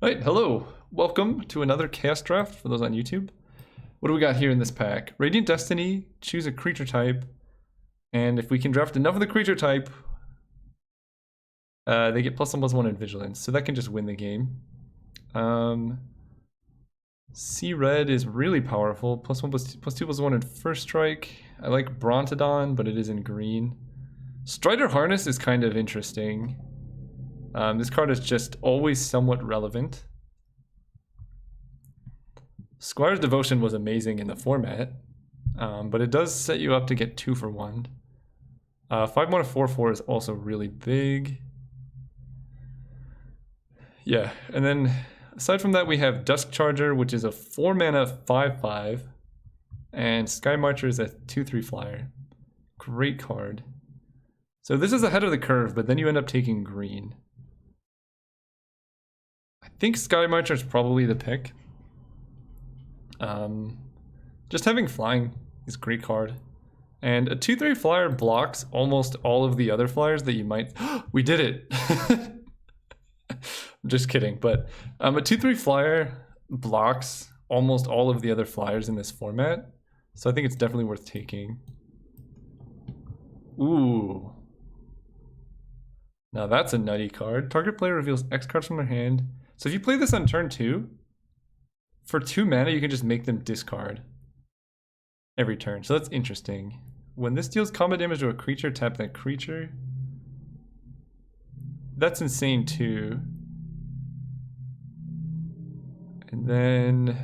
Right, hello. Welcome to another Chaos Draft for those on YouTube. What do we got here in this pack? Radiant Destiny, choose a creature type, and if we can draft enough of the creature type, they get +1/+1 in Vigilance, so that can just win the game. Sea Red is really powerful, +1/+2/+1 in First Strike. I like Brontodon, but it is in green. Strider Harness is kind of interesting. This card is just always somewhat relevant. Squire's Devotion was amazing in the format, but it does set you up to get 2 for 1. 5 mana 4/4 is also really big. Yeah, and then aside from that, we have Dusk Charger, which is a 4 mana 5/5, and Sky Marcher is a 2/3 flyer. Great card. So this is ahead of the curve, but then you end up taking green. I think Sky Marcher is probably the pick. Just having flying is a great card. And a 2/3 flyer blocks almost all of the other flyers that you might... We did it! I'm just kidding, but a 2/3 flyer blocks almost all of the other flyers in this format. So I think it's definitely worth taking. Ooh. Now that's a nutty card. Target player reveals X cards from their hand. So if you play this on turn 2, for 2 mana, you can just make them discard every turn. So that's interesting. When this deals combat damage to a creature, tap that creature. That's insane too. And then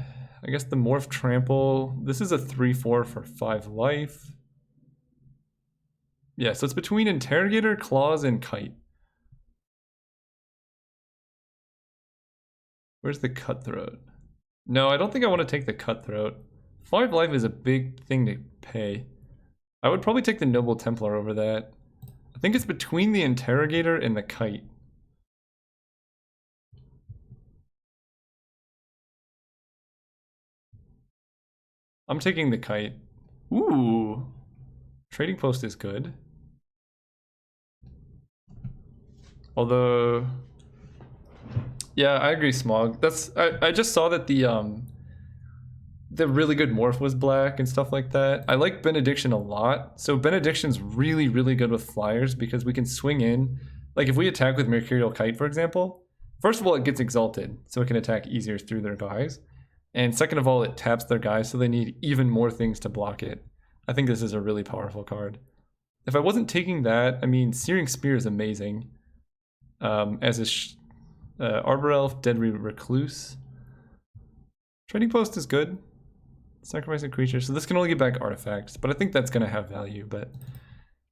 I guess the Morph Trample. This is a 3/4 for 5 life. Yeah, so it's between Interrogator, Claws, and Kite. Where's the Cutthroat? No, I don't think I want to take the Cutthroat. 5 life is a big thing to pay. I would probably take the Noble Templar over that. I think it's between the Interrogator and the Kite. I'm taking the Kite. Ooh. Trading Post is good. Although... Yeah, I agree, Smog. I just saw that the really good morph was black and stuff like that. I like Benediction a lot. So Benediction's really, really good with flyers because we can swing in. Like if we attack with Mercurial Kite, for example, first of all, it gets exalted, so it can attack easier through their guys. And second of all, it taps their guys, so they need even more things to block it. I think this is a really powerful card. If I wasn't taking that, I mean, Searing Spear is amazing. As is Arbor Elf, Dead Recluse. Trading Post is good. Sacrifice a creature, so this can only get back artifacts, but I think that's going to have value. But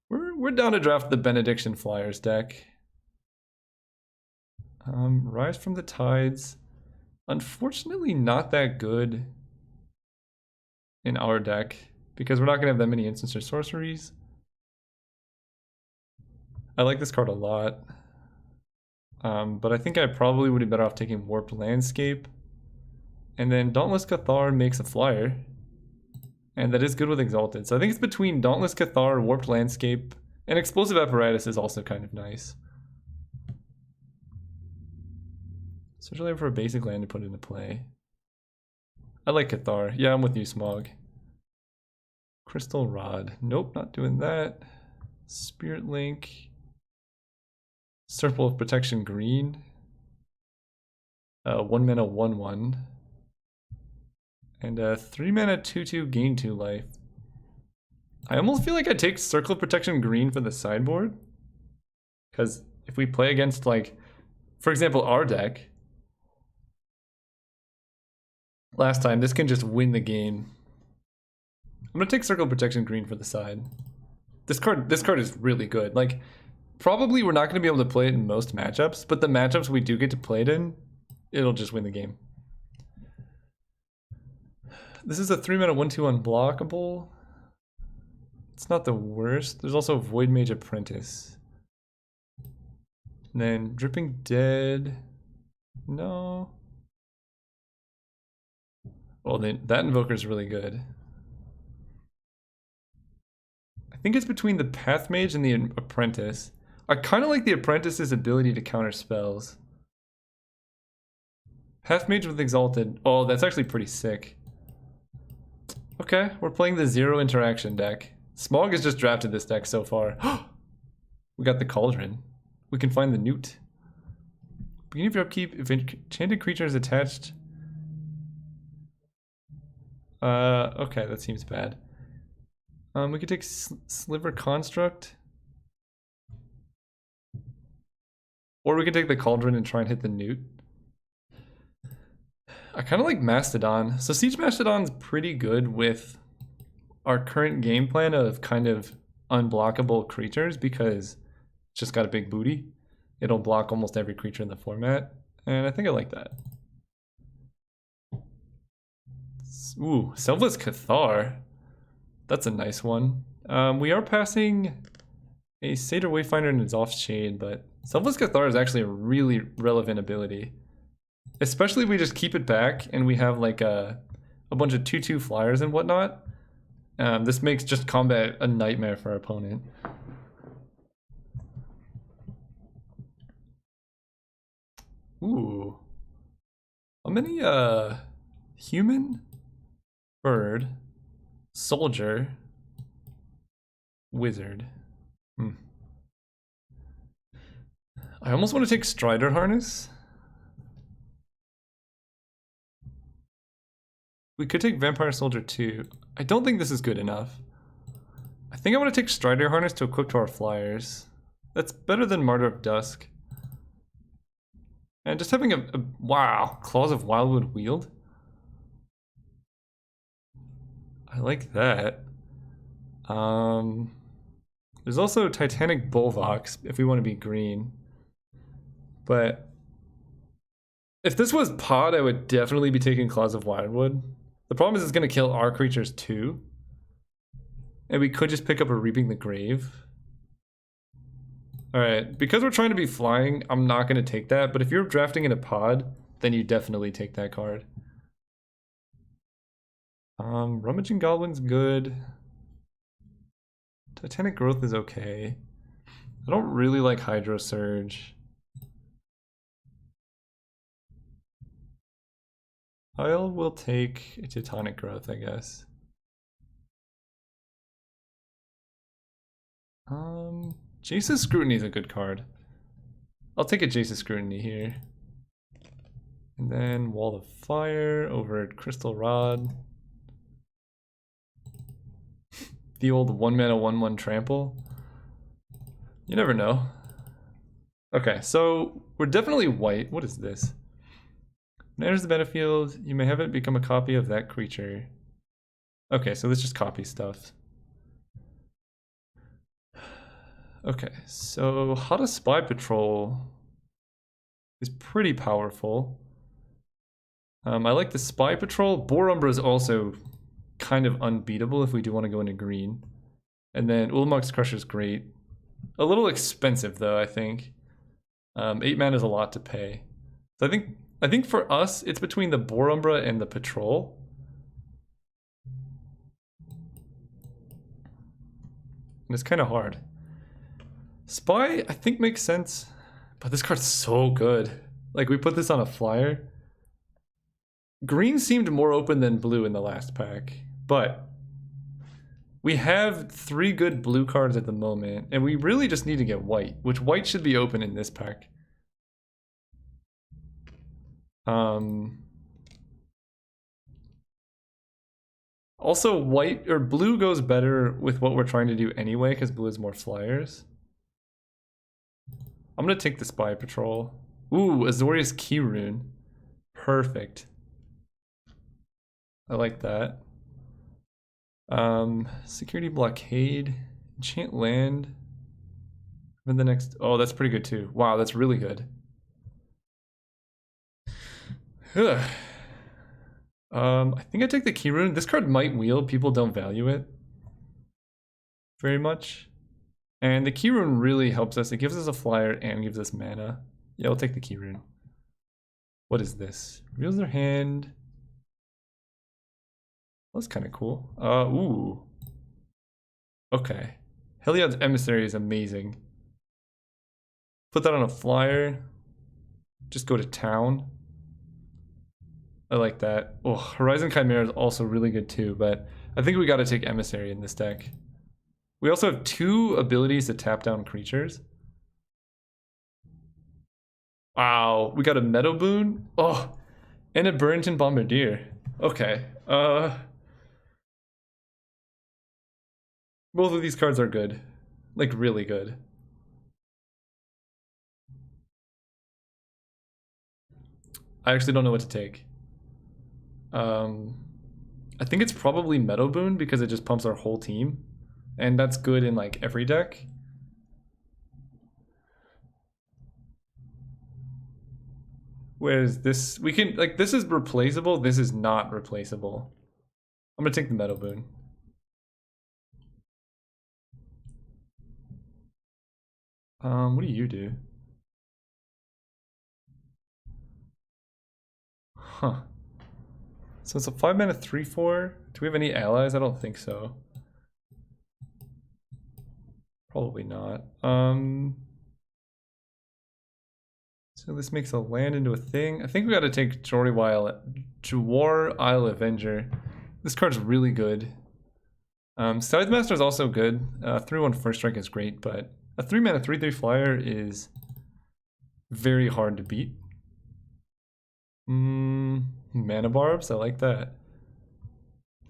we're down to draft the Benediction Flyers deck. Rise from the Tides. Unfortunately, not that good in our deck because we're not going to have that many instants or sorceries. I like this card a lot. But I think I probably would be better off taking Warped Landscape. And then Dauntless Cathar makes a flyer. And that is good with Exalted. So I think it's between Dauntless Cathar, Warped Landscape, and Explosive Apparatus is also kind of nice. Especially for a basic land to put into play. I like Cathar. Yeah, I'm with you, Smog. Crystal Rod. Nope, not doing that. Spirit Link. Circle of Protection green. 1 mana 1/1. And 3 mana 2/2 gain 2 life. I almost feel like I take Circle of Protection green for the sideboard. Because if we play against, like, for example, our deck, last time, this can just win the game. I'm gonna take Circle of Protection green for the side. This card is really good. Like, probably we're not going to be able to play it in most matchups, but the matchups we do get to play it in, it'll just win the game. This is a 3 mana 1/2 unblockable. It's not the worst. There's also Void Mage Apprentice. And then Dripping Dead. No. Well, that Invoker is really good. I think it's between the Path Mage and the Apprentice. I kind of like the Apprentice's ability to counter spells. Half mage with exalted. Oh, that's actually pretty sick. Okay, we're playing the zero interaction deck. Smog has just drafted this deck so far. We got the Cauldron. We can find the Newt. Beginning of your upkeep, if enchanted creature is attached. Okay, that seems bad. We could take Sliver Construct. Or we could take the Cauldron and try and hit the Newt. I kind of like Mastodon. So Siege Mastodon's pretty good with our current game plan of kind of unblockable creatures because it's just got a big booty. It'll block almost every creature in the format. And I think I like that. Ooh, Selfless Cathar. That's a nice one. We are passing a Satyr Wayfinder and Exhaust Shade, but Selfless Cathar is actually a really relevant ability. Especially if we just keep it back and we have like a bunch of 2/2 flyers and whatnot. This makes just combat a nightmare for our opponent. Ooh. How many human, bird, soldier, wizard. I almost want to take Strider Harness. We could take Vampire Soldier too. I don't think this is good enough. I think I want to take Strider Harness to equip to our flyers. That's better than Martyr of Dusk. And just having a wow, Claws of Wildwood Wield. I like that. There's also Titanic Bullvox if we want to be green. But if this was Pod, I would definitely be taking Claws of Wildwood. The problem is it's going to kill our creatures too. And we could just pick up a Reaping the Grave. Alright, because we're trying to be flying, I'm not going to take that. But if you're drafting in a pod, then you definitely take that card. Rummaging Goblin's good. Titanic Growth is okay. I don't really like Hydro Surge. I will take a Titanic Growth, I guess. Jace's Scrutiny is a good card. I'll take a Jace's Scrutiny here. And then Wall of Fire over Crystal Rod. The old 1-mana 1/1 trample. You never know. Okay, so we're definitely white. What is this? When it enters the battlefield, you may have it become a copy of that creature. Okay, so this just copy stuff. Okay, so Hada Spy Patrol is pretty powerful. I like the Spy Patrol. Boar Umbra is also kind of unbeatable if we do want to go into green. And then Ulamog's Crusher is great. A little expensive though, I think. 8 mana is a lot to pay. So I think for us, it's between the Boar Umbra and the Patrol. And it's kind of hard. Spy, I think, makes sense. But this card's so good. Like, we put this on a flyer. Green seemed more open than blue in the last pack. But we have 3 good blue cards at the moment. And we really just need to get white. Which white should be open in this pack. Also, white or blue goes better with what we're trying to do anyway, because blue has more flyers. I'm gonna take the Spy Patrol. Ooh, Azorius Key Rune. Perfect. I like that. Security Blockade. Enchant Land. And the next. Oh, that's pretty good too. Wow, that's really good. Ugh. I think I take the Key Rune. This card might wheel. People don't value it very much. And the Key Rune really helps us. It gives us a flyer and gives us mana. Yeah, I'll take the Key Rune. What is this? Reveals their hand. That's kind of cool. Ooh. Okay. Heliod's Emissary is amazing. Put that on a flyer. Just go to town. I like that. Oh, Horizon Chimera is also really good too, but I think we got to take Emissary in this deck. We also have 2 abilities to tap down creatures. Wow, we got a Meadow Boon. Oh, and a Burrington Bombardier. Okay. Both of these cards are good. Like, really good. I actually don't know what to take. I think it's probably Meadow Boon because it just pumps our whole team. And that's good in like every deck. Whereas this, we can, like, this is replaceable, this is not replaceable. I'm gonna take the Meadow Boon. What do you do? Huh. So it's a 5-mana 3/4. Do we have any allies? I don't think so. Probably not. So this makes a land into a thing. I think we gotta take Jawar Isle Avenger. This card's really good. Scythe Master is also good. 3/1 first strike is great, but a 3-mana 3/3 flyer is very hard to beat. Mana Barbs, I like that.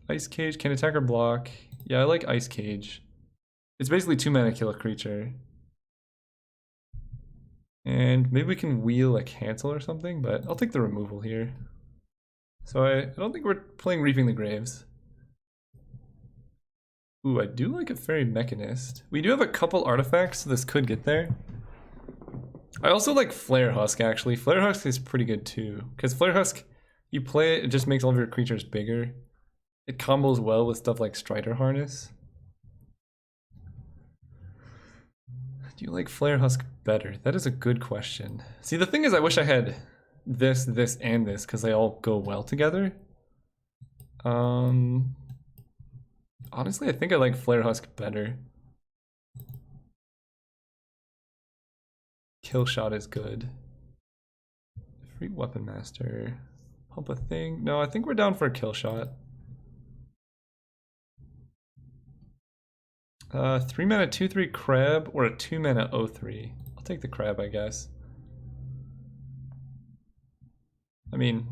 Ice Cage, can attack or block. Yeah, I like Ice Cage. It's basically 2 mana kill a creature. And maybe we can wheel a cancel or something, but I'll take the removal here. So I don't think we're playing Reaping the Graves. Ooh, I do like a Fairy Mechanist. We do have a couple artifacts, so this could get there. I also like Flare Husk, actually. Flare Husk is pretty good too, because Flare Husk, you play it, it just makes all of your creatures bigger. It combos well with stuff like Strider Harness. Do you like Flare Husk better? That is a good question. See, the thing is, I wish I had this, this, and this, because they all go well together. Honestly, I think I like Flare Husk better. Kill Shot is good. Free Weapon Master. Pump a thing. No, I think we're down for a Kill Shot. 3 mana 2/3 crab or a 2 mana 0/3. I'll take the crab, I guess. I mean,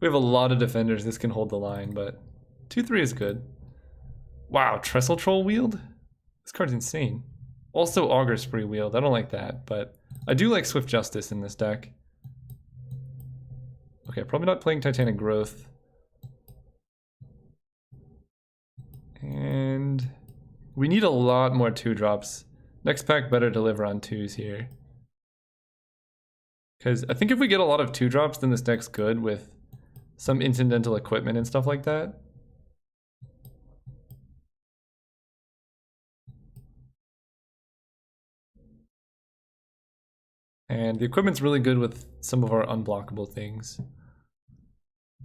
we have a lot of defenders. This can hold the line, but 2/3 is good. Wow, Trestle Troll Wield? This card's insane. Also Augur Spree Wield. I don't like that, but I do like Swift Justice in this deck. Okay, probably not playing Titanic Growth. And we need a lot more 2-drops. Next pack better deliver on 2s here. Because I think if we get a lot of 2-drops, then this deck's good with some incidental equipment and stuff like that. And the equipment's really good with some of our unblockable things.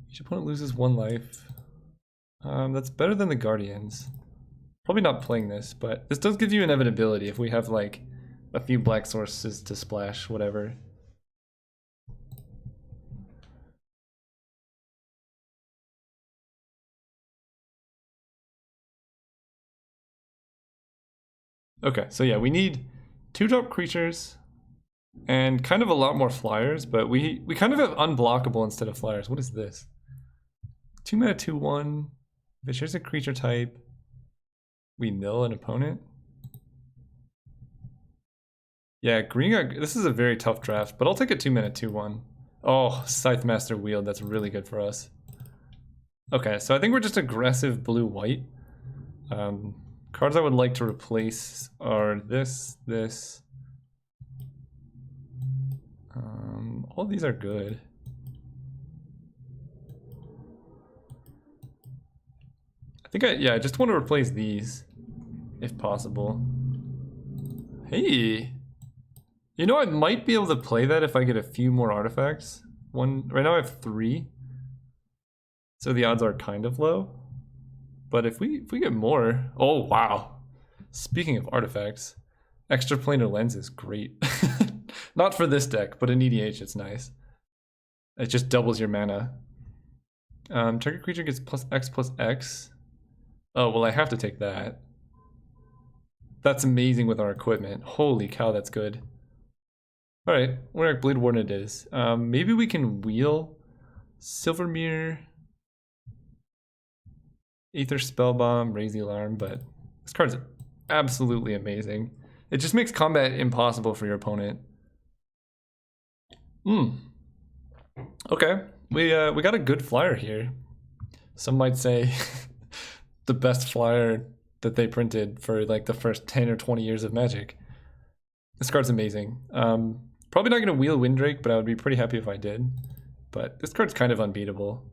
Each opponent loses 1 life. That's better than the Guardians. Probably not playing this, but this does give you inevitability if we have like a few black sources to splash, whatever. Okay, so yeah, we need 2-drop creatures and kind of a lot more flyers, but we kind of have unblockable instead of flyers. What is this? 2 mana 2/1. If it shares a creature type, we mill an opponent. Yeah, green got, this is a very tough draft, but I'll take a 2 mana 2/1. Oh, Scythe Master Wield, that's really good for us. Okay, so I think we're just aggressive blue-white. Cards I would like to replace are this. All these are good. I just want to replace these, if possible. Hey! You know, I might be able to play that if I get a few more artifacts. Right now I have 3. So the odds are kind of low. But if we get more, oh wow. Speaking of artifacts, Extraplanar Lens is great. Not for this deck, but in EDH it's nice. It just doubles your mana. Target creature gets +X+X. Oh, well, I have to take that. That's amazing with our equipment. Holy cow, that's good. Alright, Windrack Blade Warden it is. Maybe we can wheel Silvermere, Aether Spellbomb, Raise the Alarm, but this card's absolutely amazing. It just makes combat impossible for your opponent. Okay, we got a good flyer here. Some might say the best flyer that they printed for like the first 10 or 20 years of Magic. This card's amazing. Probably not gonna wheel Windrake, but I would be pretty happy if I did. But this card's kind of unbeatable.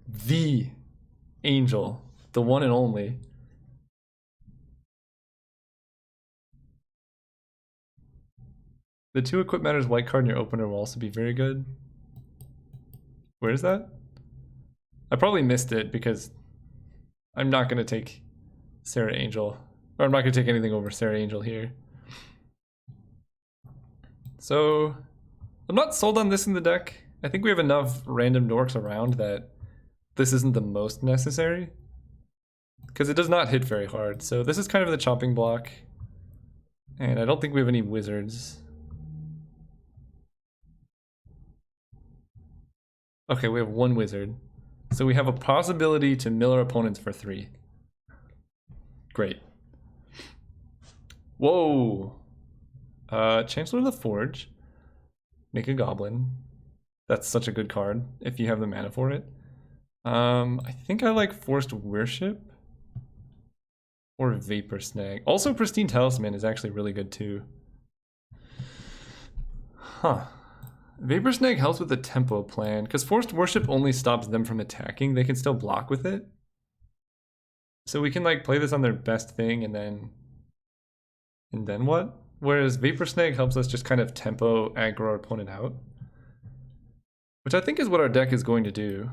The Angel, the one and only. The 2 Equip Matters white card in your opener will also be very good. Where is that? I probably missed it because I'm not going to take Serra Angel. Or I'm not going to take anything over Serra Angel here. So, I'm not sold on this in the deck. I think we have enough random dorks around that this isn't the most necessary. Because it does not hit very hard. So this is kind of the chopping block. And I don't think we have any wizards. Okay, we have 1 wizard. So we have a possibility to mill our opponents for 3. Great. Whoa! Chancellor of the Forge. Make a goblin. That's such a good card, if you have the mana for it. I think I like Forced Worship. Or Vapor Snag. Also, Pristine Talisman is actually really good too. Huh. Vapor Snag helps with the tempo plan, because Forced Worship only stops them from attacking. They can still block with it. So we can like play this on their best thing and then what? Whereas Vapor Snag helps us just kind of tempo aggro our opponent out. Which I think is what our deck is going to do.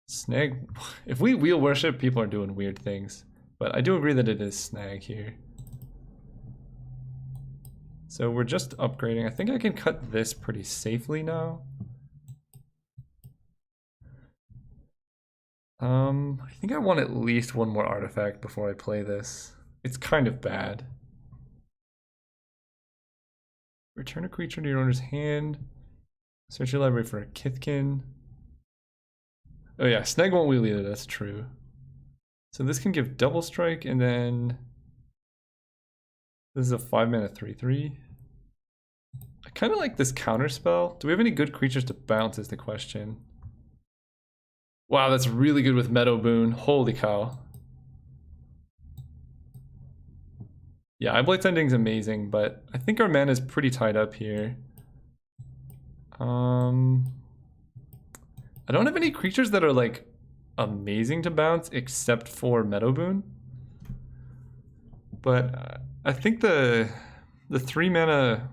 Snag, if we wheel worship, people are doing weird things. But I do agree that it is snag here. So we're just upgrading. I think I can cut this pretty safely now. I think I want at least 1 more artifact before I play this. It's kind of bad. Return a creature to your owner's hand. Search your library for a Kithkin. Oh yeah, snag won't wheel either, that's true. So this can give double strike, and then this is a 5-mana 3/3. I kind of like this counter spell. Do we have any good creatures to bounce is the question. Wow, that's really good with Meadow Boon. Holy cow. Yeah, Eyeblight's Ending's amazing, but I think our mana is pretty tied up here. I don't have any creatures that are like amazing to bounce except for Meadow Boon. But I think the 3-mana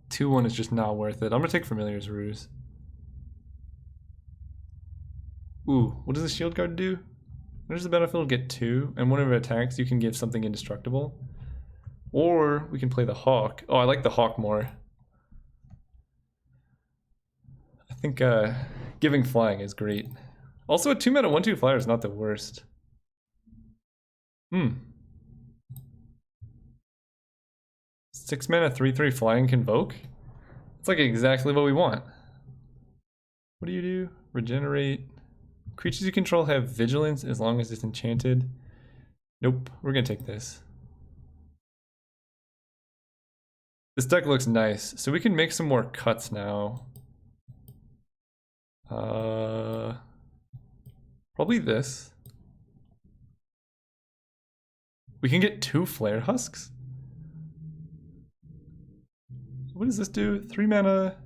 2/1 is just not worth it. I'm gonna take Familiar's Ruse. Ooh, what does the shield guard do? When does the battlefield get 2? And whenever it attacks, you can give something indestructible. Or we can play the Hawk. Oh, I like the Hawk more. I think giving flying is great. Also, a 2-mana 1/2 flyer is not the worst. 6-mana 3/3 flying Convoke? It's like exactly what we want. What do you do? Regenerate. Creatures you control have vigilance as long as it's enchanted. Nope, we're gonna take this. This deck looks nice, so we can make some more cuts now. Probably this. We can get 2 Flare Husks? What does this do? 3-mana.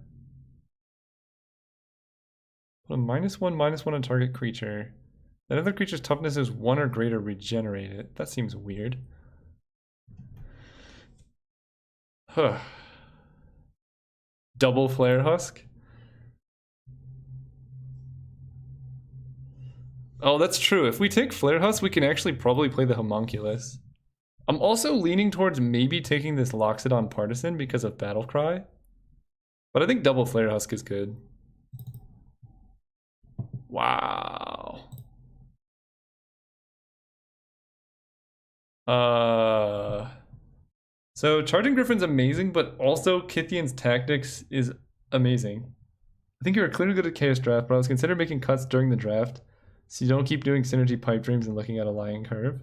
Put a -1/-1 on target creature. That other creature's toughness is 1 or greater, regenerate it. That seems weird. Huh. Double Flare Husk? Oh, that's true. If we take Flare Husk, we can actually probably play the Homunculus. I'm also leaning towards maybe taking this Loxodon Partisan because of Battle Cry. But I think double Flare Husk is good. Wow. So Charging Griffin's amazing, but also Kithian's Tactics is amazing. I think you're clearly good at Chaos Draft, but I was considering making cuts during the draft so you don't keep doing Synergy Pipe Dreams and looking at a lying curve.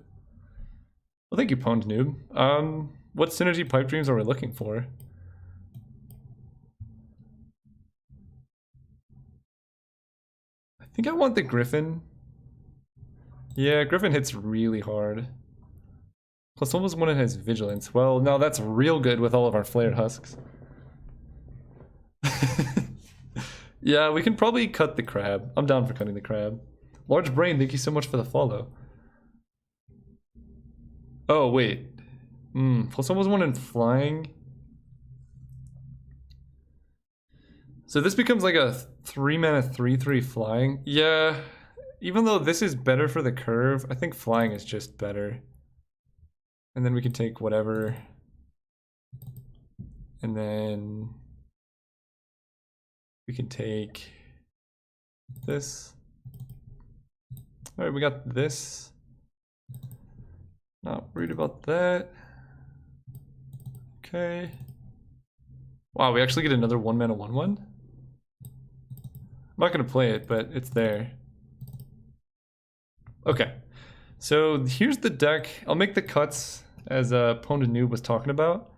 Well, thank you, Pwned Noob. What Synergy Pipe Dreams are we looking for? I think I want the Griffin. Yeah, Griffin hits really hard. Plus almost one in his Vigilance. Well, no, that's real good with all of our Flared Husks. Yeah, we can probably cut the crab. I'm down for cutting the crab. Large Brain, thank you so much for the follow. Oh, wait. Plus almost one in flying. So this becomes like a 3-mana 3/3 flying. Yeah, even though this is better for the curve, I think flying is just better. And then we can take whatever. And then we can take this. All right, we got this. Not worried about that. Okay. Wow, we actually get another 1-mana 1/1? I'm not gonna play it, but it's there. Okay. So here's the deck. I'll make the cuts as Pwned Noob was talking about.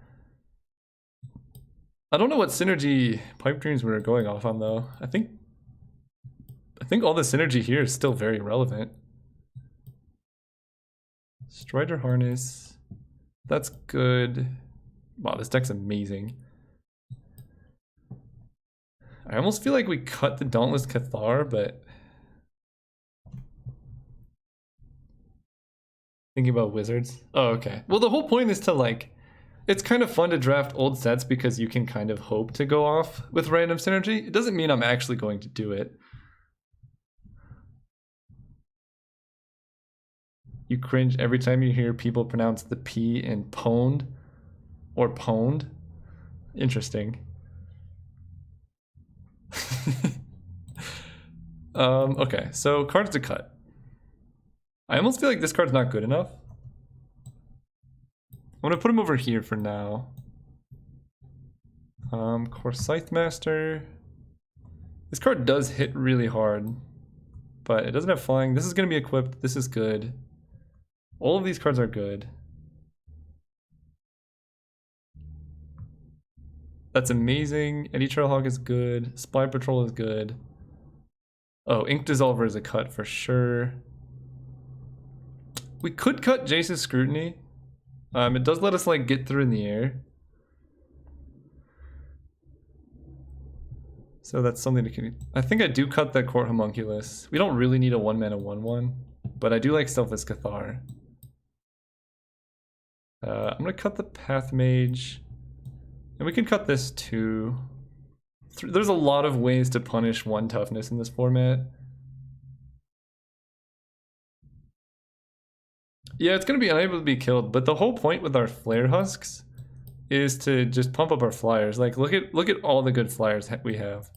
I don't know what synergy pipe dreams we were going off on though. I think all the synergy here is still very relevant. Strider Harness. That's good. Wow, this deck's amazing. I almost feel like we cut the Dauntless Cathar, but thinking about Wizards. Oh, okay. Well, the whole point is to like, it's kind of fun to draft old sets because you can kind of hope to go off with random synergy. It doesn't mean I'm actually going to do it. You cringe every time you hear people pronounce the P in pwned or pwned. Interesting. Okay, so cards to cut. I almost feel like this card's not good enough. I'm gonna put him over here for now. Core Scythe Master. This card does hit really hard, but it doesn't have flying. This is gonna be equipped. This is good. All of these cards are good. That's amazing. Eddy Trailhawk is good. Spy Patrol is good. Oh, Ink Dissolver is a cut for sure. We could cut Jace's Scrutiny. It does let us like get through in the air. So that's something to keep. I think I do cut that Court Homunculus. We don't really need a 1-mana 1/1, but I do like Selfless Cathar. I'm gonna cut the Path Mage. And we can cut this too. There's a lot of ways to punish 1 toughness in this format. Yeah, it's gonna be unable to be killed, but the whole point with our Flare Husks is to just pump up our flyers. Like look at all the good flyers we have.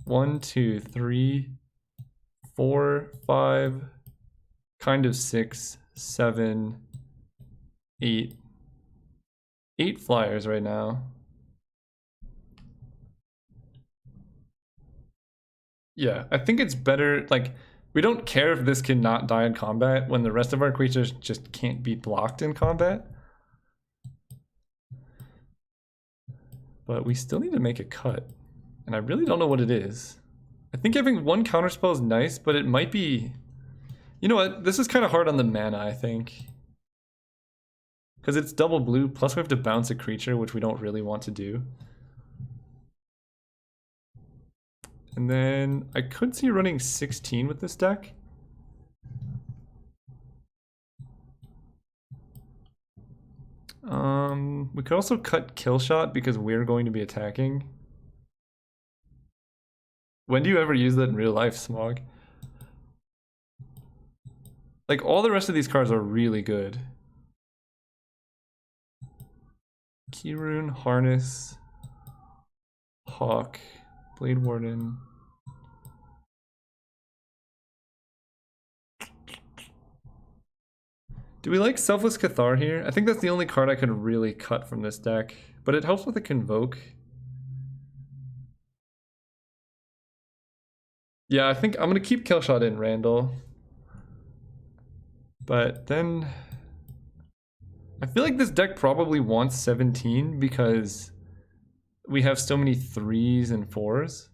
1, 2, 3, 4, 5, kind of 6, 7, 8. 8 flyers right now. Yeah, I think it's better, like, we don't care if this can not die in combat when the rest of our creatures just can't be blocked in combat. But we still need to make a cut. And I really don't know what it is. I think having 1 counterspell is nice, but it might be... You know what? This is kind of hard on the mana, I think. Because it's double blue, plus we have to bounce a creature, which we don't really want to do. And then I could see running 16 with this deck. We could also cut Kill Shot because we're going to be attacking. When do you ever use that in real life, Smog? Like, all the rest of these cards are really good. Keyrune, Harness, Hawk, Blade Warden. Do we like Selfless Cathar here? I think that's the only card I could really cut from this deck, but it helps with a Convoke. Yeah, I think I'm gonna keep Killshot in Randall. But then I feel like this deck probably wants 17 because we have so many 3s and 4s.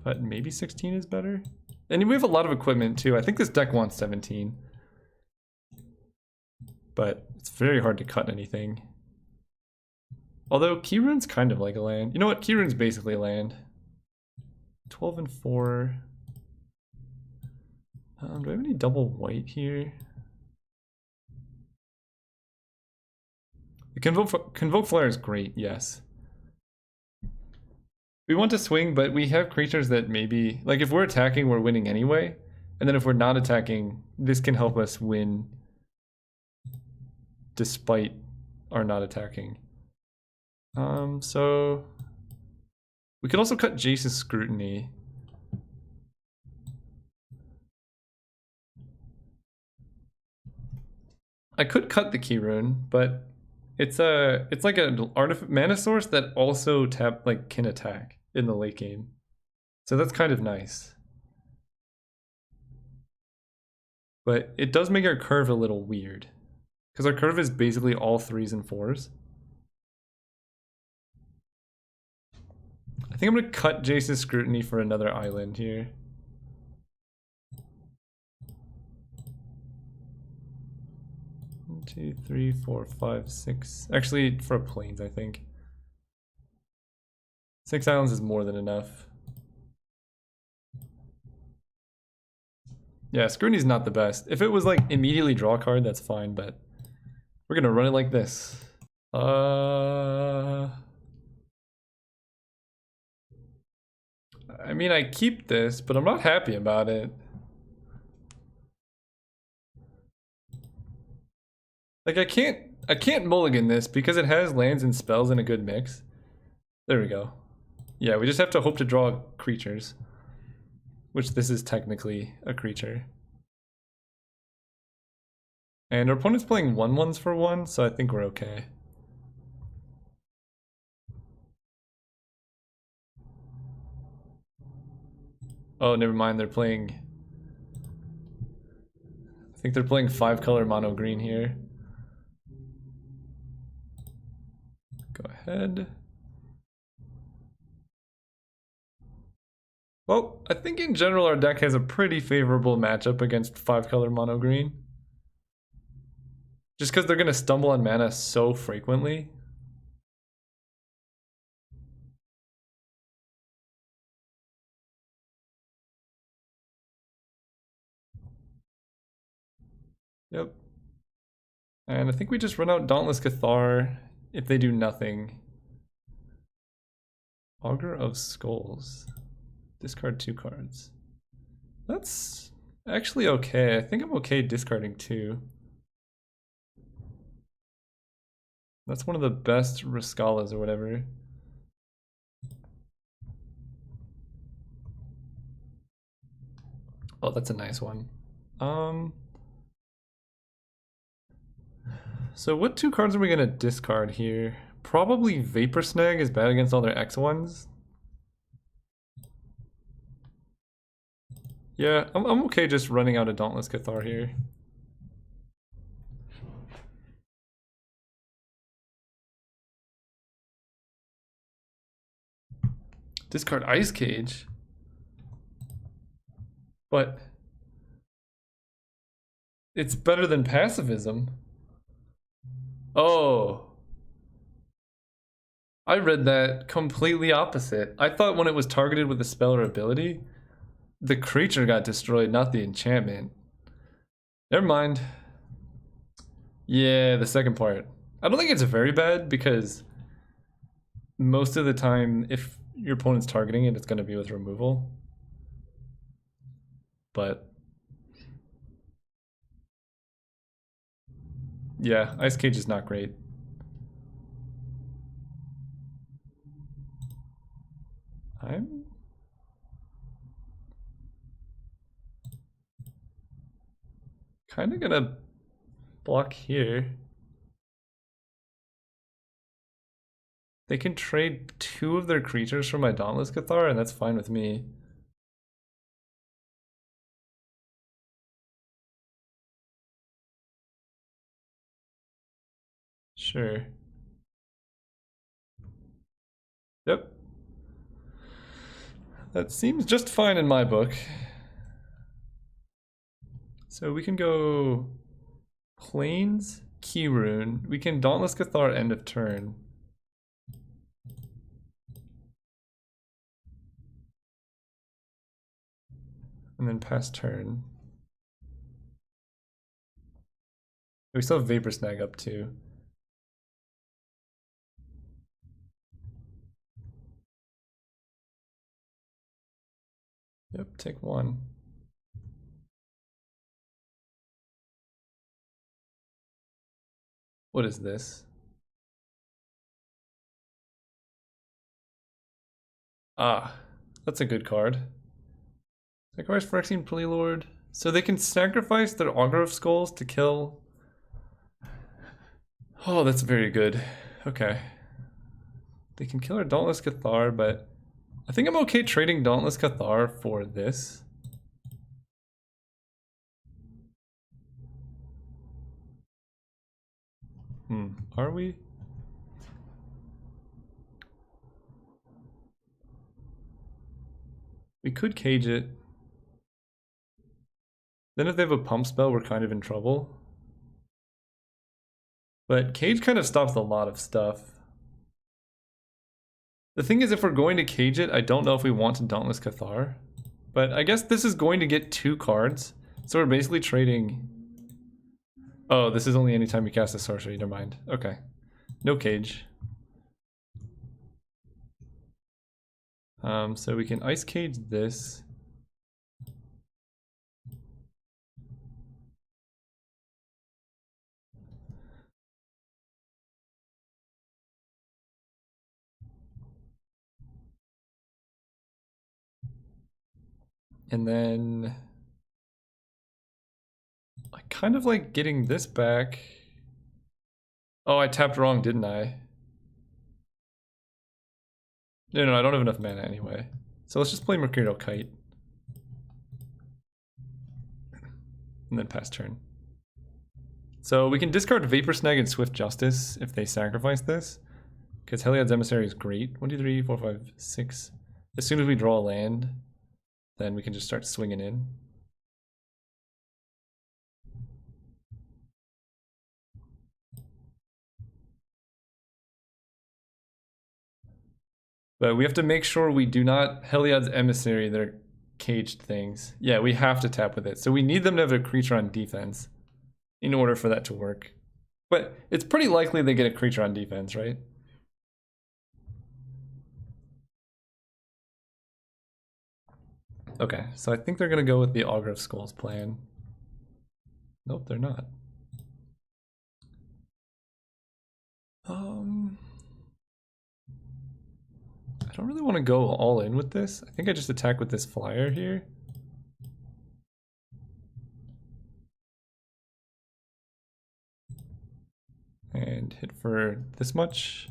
But maybe 16 is better? And we have a lot of equipment too. I think this deck wants 17. But it's very hard to cut anything. Although Keyrune's kind of like a land. You know what? Keyrune's basically a land. 12 and 4. Do I have any double white here? The Convoke Flare is great, yes. We want to swing, but we have creatures that maybe... Like, if we're attacking, we're winning anyway. And then if we're not attacking, this can help us win despite our not attacking. So... We could also cut Jace's Scrutiny. I could cut the Keyrune, but it's like an artifact mana source that also can attack in the late game. So that's kind of nice. But it does make our curve a little weird. Because our curve is basically all 3s and 4s. I think I'm going to cut Jace's Scrutiny for another island here. One, 2, 3, 4, 5, 6. Actually, for planes, I think. 6 islands is more than enough. Yeah, Scrutiny's not the best. If it was like immediately draw a card, that's fine, but we're gonna run it like this. I mean, I keep this, but I'm not happy about it. Like, I can't mulligan this because it has lands and spells in a good mix. There we go. Yeah, we just have to hope to draw creatures. Which this is technically a creature. And our opponent's playing 1/1s for 1, so I think we're okay. Oh, never mind, they're playing... I think they're playing 5-color mono green here. Go ahead. Well, I think in general our deck has a pretty favorable matchup against 5-color mono green. Just because they're going to stumble on mana so frequently. Yep. And I think we just run out Dauntless Cathar if they do nothing. Augur of Skulls. Discard 2 cards. That's actually okay. I think I'm okay discarding 2. That's one of the best Rascalas or whatever. Oh, that's a nice one. So what 2 cards are we gonna discard here? Probably Vapor Snag is bad against all their X1s. Yeah, I'm okay just running out of Dauntless Cathar here. Discard Ice Cage? But it's better than Pacifism. Oh. I read that completely opposite. I thought when it was targeted with a spell or ability, the creature got destroyed, not the enchantment. Never mind. Yeah, the second part. I don't think it's very bad because most of the time, if your opponent's targeting it, it's going to be with removal. But Yeah, Ice Cage is not great. I'm kind of gonna block here. They can trade 2 of their creatures for my Dauntless Cathar, and that's fine with me. Sure. Yep. That seems just fine in my book. So we can go Plains, Keyrune. We can Dauntless Cathar end of turn. And then pass turn. We still have Vapor Snag up too. Yep, take 1. What is this? Ah, that's a good card. Sacrifice Phyrexian Prelord. So they can sacrifice their Augur of Skulls to kill. Oh, that's very good. Okay. They can kill our Dauntless Cathar, but I think I'm okay trading Dauntless Cathar for this. Are we? We could cage it. Then if they have a pump spell, we're kind of in trouble. But cage kind of stops a lot of stuff. The thing is, if we're going to cage it, I don't know if we want to Dauntless Cathar. But I guess this is going to get 2 cards. So we're basically trading... Oh, this is only anytime you cast a sorcery, never mind. Okay. No cage. So we can Ice Cage this. And then I kind of like getting this back. Oh, I tapped wrong, didn't I? No, I don't have enough mana anyway. So let's just play Mercurial Kite. And then pass turn. So we can discard Vapor Snag and Swift Justice if they sacrifice this. Because Heliod's Emissary is great. 1, 2, 3, 4, 5, 6. As soon as we draw a land, then we can just start swinging in. But we have to make sure we do not Heliod's Emissary their caged things. Yeah, we have to tap with it. So we need them to have a creature on defense in order for that to work. But it's pretty likely they get a creature on defense, right? Okay, so I think they're gonna go with the Augur of Skulls plan. Nope, they're not. I don't really want to go all in with this. I think I just attack with this flyer here. And hit for this much.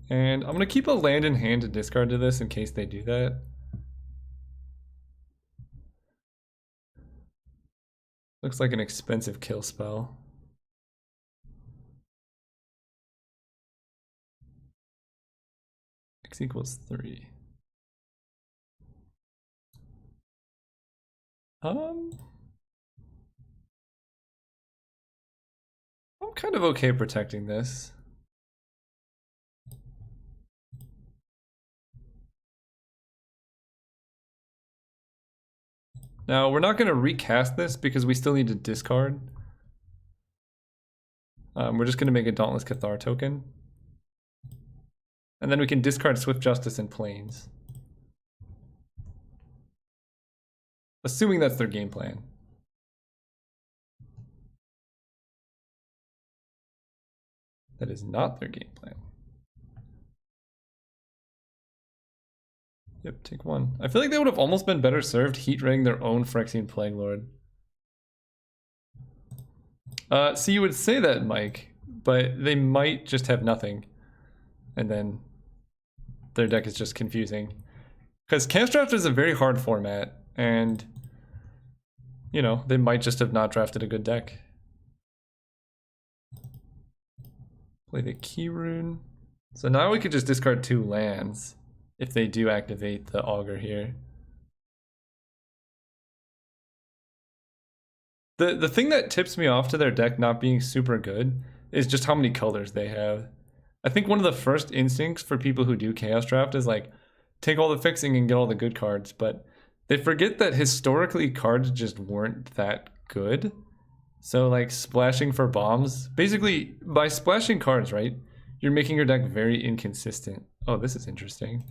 And I'm going to keep a land in hand to discard to this in case they do that. Looks like an expensive kill spell. X equals 3. I'm kind of okay protecting this. Now, we're not going to recast this because we still need to discard. We're just going to make a Dauntless Cathar token. And then we can discard Swift Justice and Plains. Assuming that's their game plan. That is not their game plan. Yep, take one. I feel like they would have almost been better served heat-raying their own Phyrexian Plague Lord. So you would say that, Mike, but they might just have nothing. And then their deck is just confusing. Because Chaos Draft is a very hard format, and, you know, they might just have not drafted a good deck. Play the Key Rune. So now we could just discard 2 lands if they do activate the Augur here. The thing that tips me off to their deck not being super good is just how many colors they have. I think one of the first instincts for people who do Chaos Draft is like, take all the fixing and get all the good cards, but they forget that historically cards just weren't that good. So like splashing for bombs, basically by splashing cards, right, you're making your deck very inconsistent. Oh, this is interesting.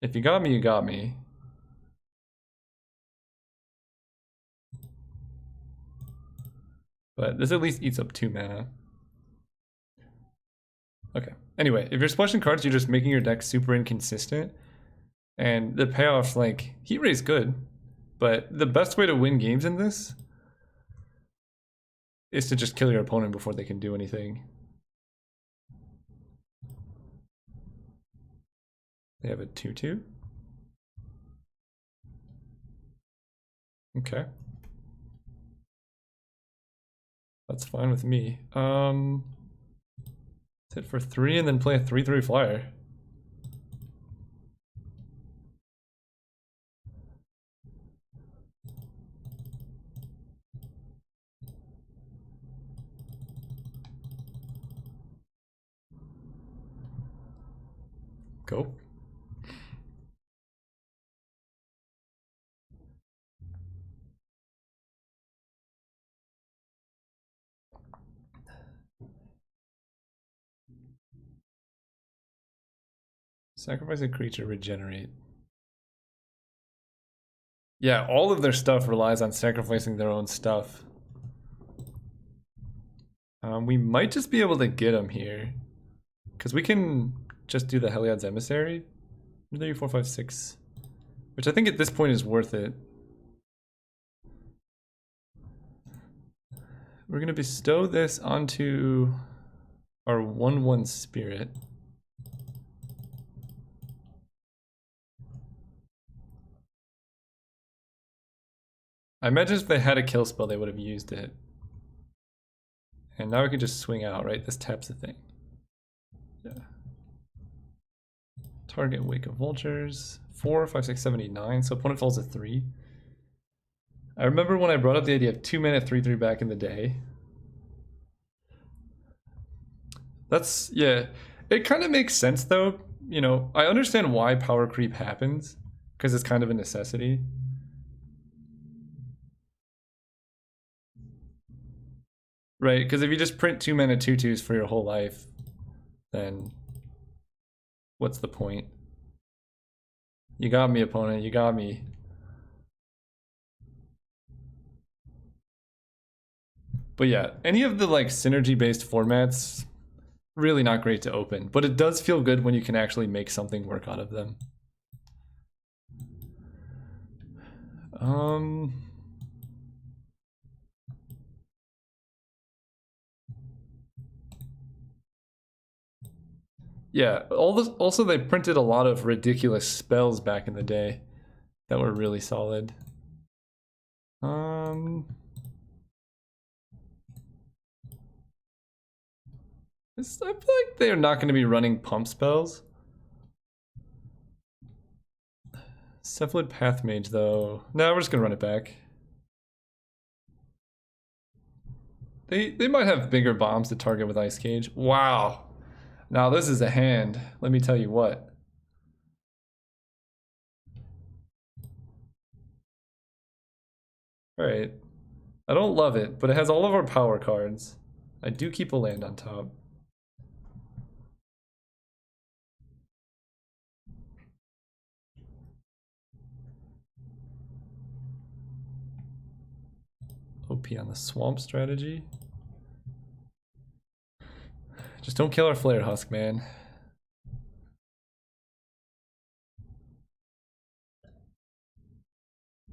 If you got me, you got me. But this at least eats up 2 mana. Okay. Anyway, if you're splashing cards, you're just making your deck super inconsistent. And the payoff's like, Heat Ray's good, but the best way to win games in this is to just kill your opponent before they can do anything. They have a 2/2. Okay. That's fine with me. Hit for 3 and then play a 3/3 flyer. Go. Sacrifice a creature, regenerate. Yeah, all of their stuff relies on sacrificing their own stuff. We might just be able to get them here. Because we can just do the Heliod's Emissary. 3, 4, 5, 6. Which I think at this point is worth it. We're going to bestow this onto our 1/1 spirit. I imagine if they had a kill spell, they would have used it. And now we can just swing out, right? This taps the thing. Yeah. Target Wake of Vultures. 4, 5, 6, 7, 8, 9. So opponent falls to 3. I remember when I brought up the idea of 2-mana 3/3 back in the day. That's, yeah. It kind of makes sense though. You know, I understand why power creep happens, because it's kind of a necessity. Right, because if you just print 2-mana 2/2s for your whole life, then what's the point? You got me, opponent, you got me. But yeah, any of the like synergy-based formats, really not great to open, but it does feel good when you can actually make something work out of them. Yeah, also they printed a lot of ridiculous spells back in the day that were really solid. I feel like they're not going to be running pump spells. Cephalid Pathmage though. No, we're just going to run it back. They might have bigger bombs to target with Ice Cage. Wow. Now this is a hand. Let me tell you what. Alright. I don't love it, but it has all of our power cards. I do keep a land on top. OP on the swamp strategy. Just don't kill our Flare Husk, man.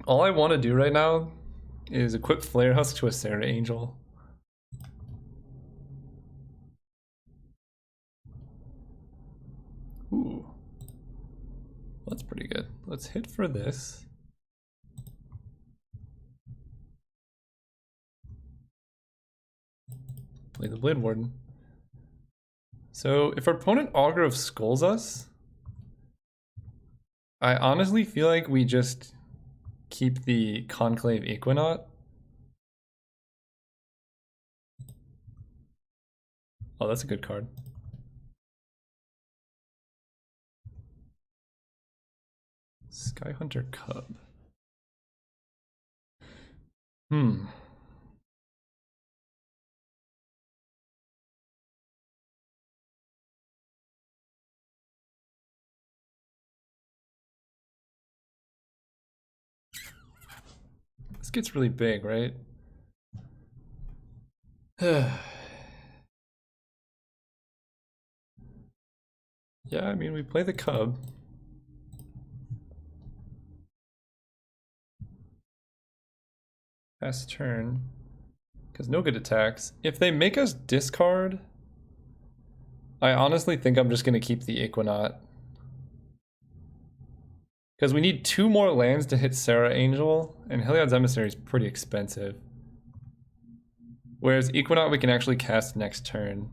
All I want to do right now is equip Flare Husk to a Sarah Angel. Ooh. That's pretty good. Let's hit for this. Play the Blade Warden. So if our opponent Augur of Skulls us, I honestly feel like we just keep the Conclave Equinaut. Oh, that's a good card. Skyhunter Cub. This gets really big, right? Yeah, I mean, we play the Cub. Pass turn. Because no good attacks. If they make us discard, I honestly think I'm just going to keep the Equinaut. Because we need 2 more lands to hit Sarah Angel, and Heliod's Emissary is pretty expensive. Whereas Equinaut we can actually cast next turn.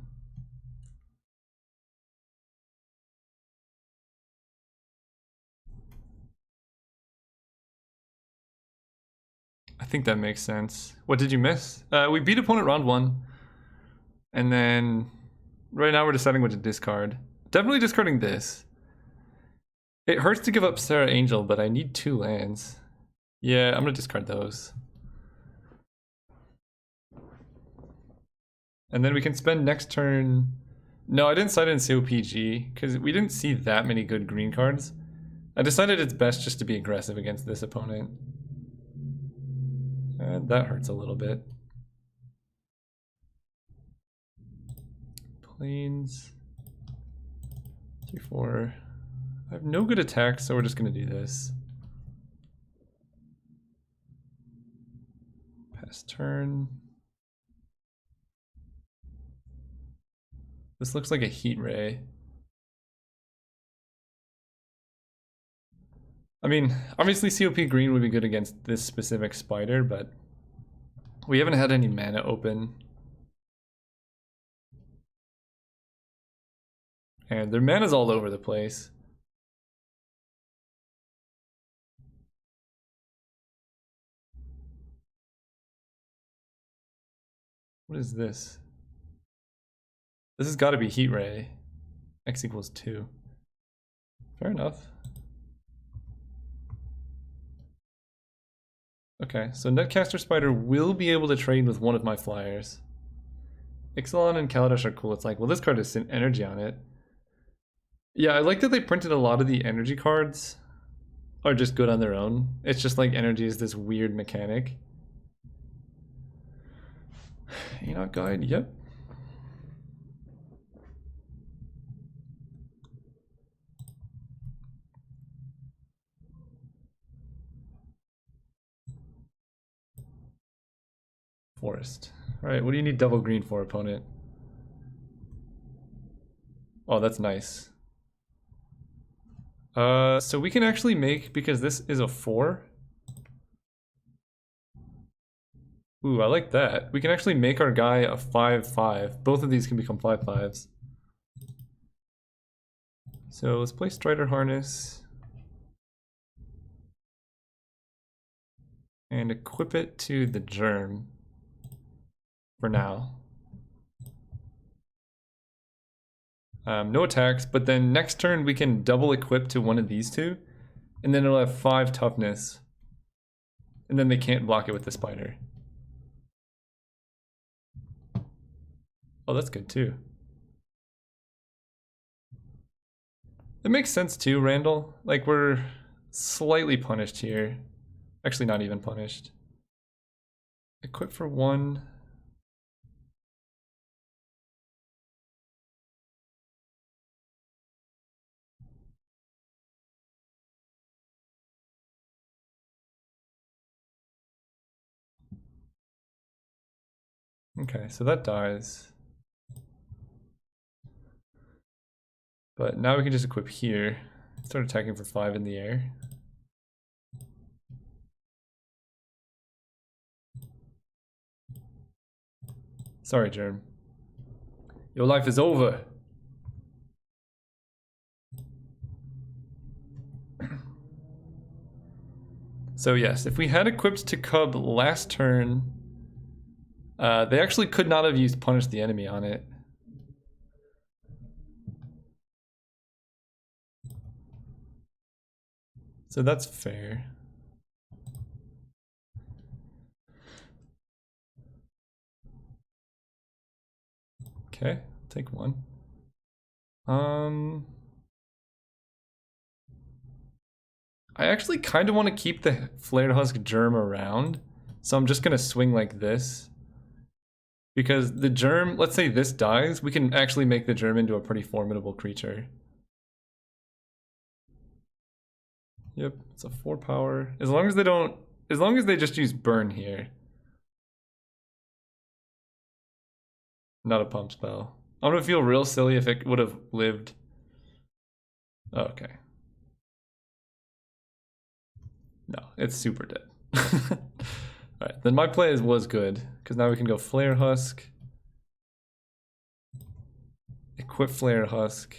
I think that makes sense. What did you miss? We beat opponent round 1. And then right now we're deciding what to discard. Definitely discarding this. It hurts to give up Sarah Angel, but I need 2 lands. Yeah, I'm gonna discard those. And then we can spend next turn... No, I didn't side in COPG, because we didn't see that many good green cards. I decided it's best just to be aggressive against this opponent. And that hurts a little bit. Plains. 3-4. I have no good attacks, so we're just gonna do this. Pass turn. This looks like a Heat Ray. I mean, obviously COP green would be good against this specific spider, but we haven't had any mana open. And their mana's all over the place. What is this? This has got to be Heat Ray. X equals 2. Fair enough. Okay, so Netcaster Spider will be able to trade with one of my flyers. Ixalan and Kaladesh are cool. It's like, well, this card has energy on it. Yeah, I like that they printed a lot of the energy cards are just good on their own. It's just like energy is this weird mechanic. Enoch Guide, yep. Forest. Alright, what do you need double green for, opponent? Oh, that's nice. So we can actually make, because this is a 4. Ooh, I like that. We can actually make our guy a 5/5. Both of these can become 5/5s. So let's play Strider Harness. And equip it to the Germ. For now. No attacks, but then next turn we can double equip to one of these 2. And then it'll have 5 toughness. And then they can't block it with the spider. Oh, that's good too. It makes sense too, Randall. Like, we're slightly punished here. Actually, not even punished. Equip for 1. Okay, so that dies. But now we can just equip here. Start attacking for 5 in the air. Sorry, Germ. Your life is over. So yes, if we had equipped to Cub last turn, they actually could not have used Punish the Enemy on it. So that's fair. Okay, take 1. I actually kind of want to keep the Flared Husk Germ around, so I'm just going to swing like this. Because the Germ, let's say this dies, we can actually make the Germ into a pretty formidable creature. Yep, it's a 4 power. As long as they just use Burn here. Not a pump spell. I'm gonna feel real silly if it would have lived. Oh, okay. No, it's super dead. Alright, then my play was good, because now we can go Flare Husk. Equip Flare Husk.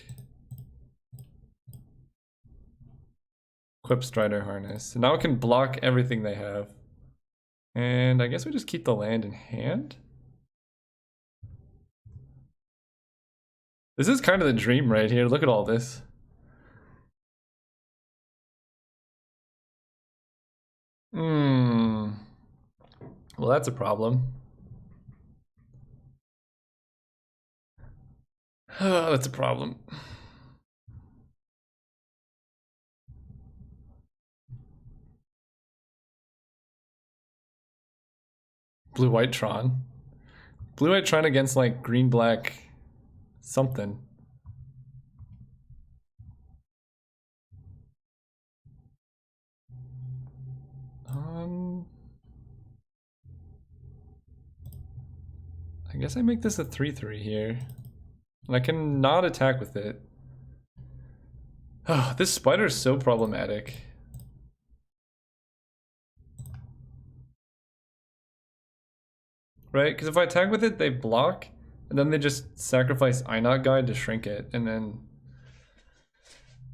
Equip Strider Harness. And now it can block everything they have. And I guess we just keep the land in hand? This is kind of the dream right here. Look at all this. Well, that's a problem. That's a problem. Blue-white Tron. Blue-white Tron against like green-black something. I guess I make this a 3/3 here. And I can not attack with it. Oh, this spider is so problematic. Right? Because if I attack with it, they block, and then they just sacrifice Einot Guide to shrink it, and then...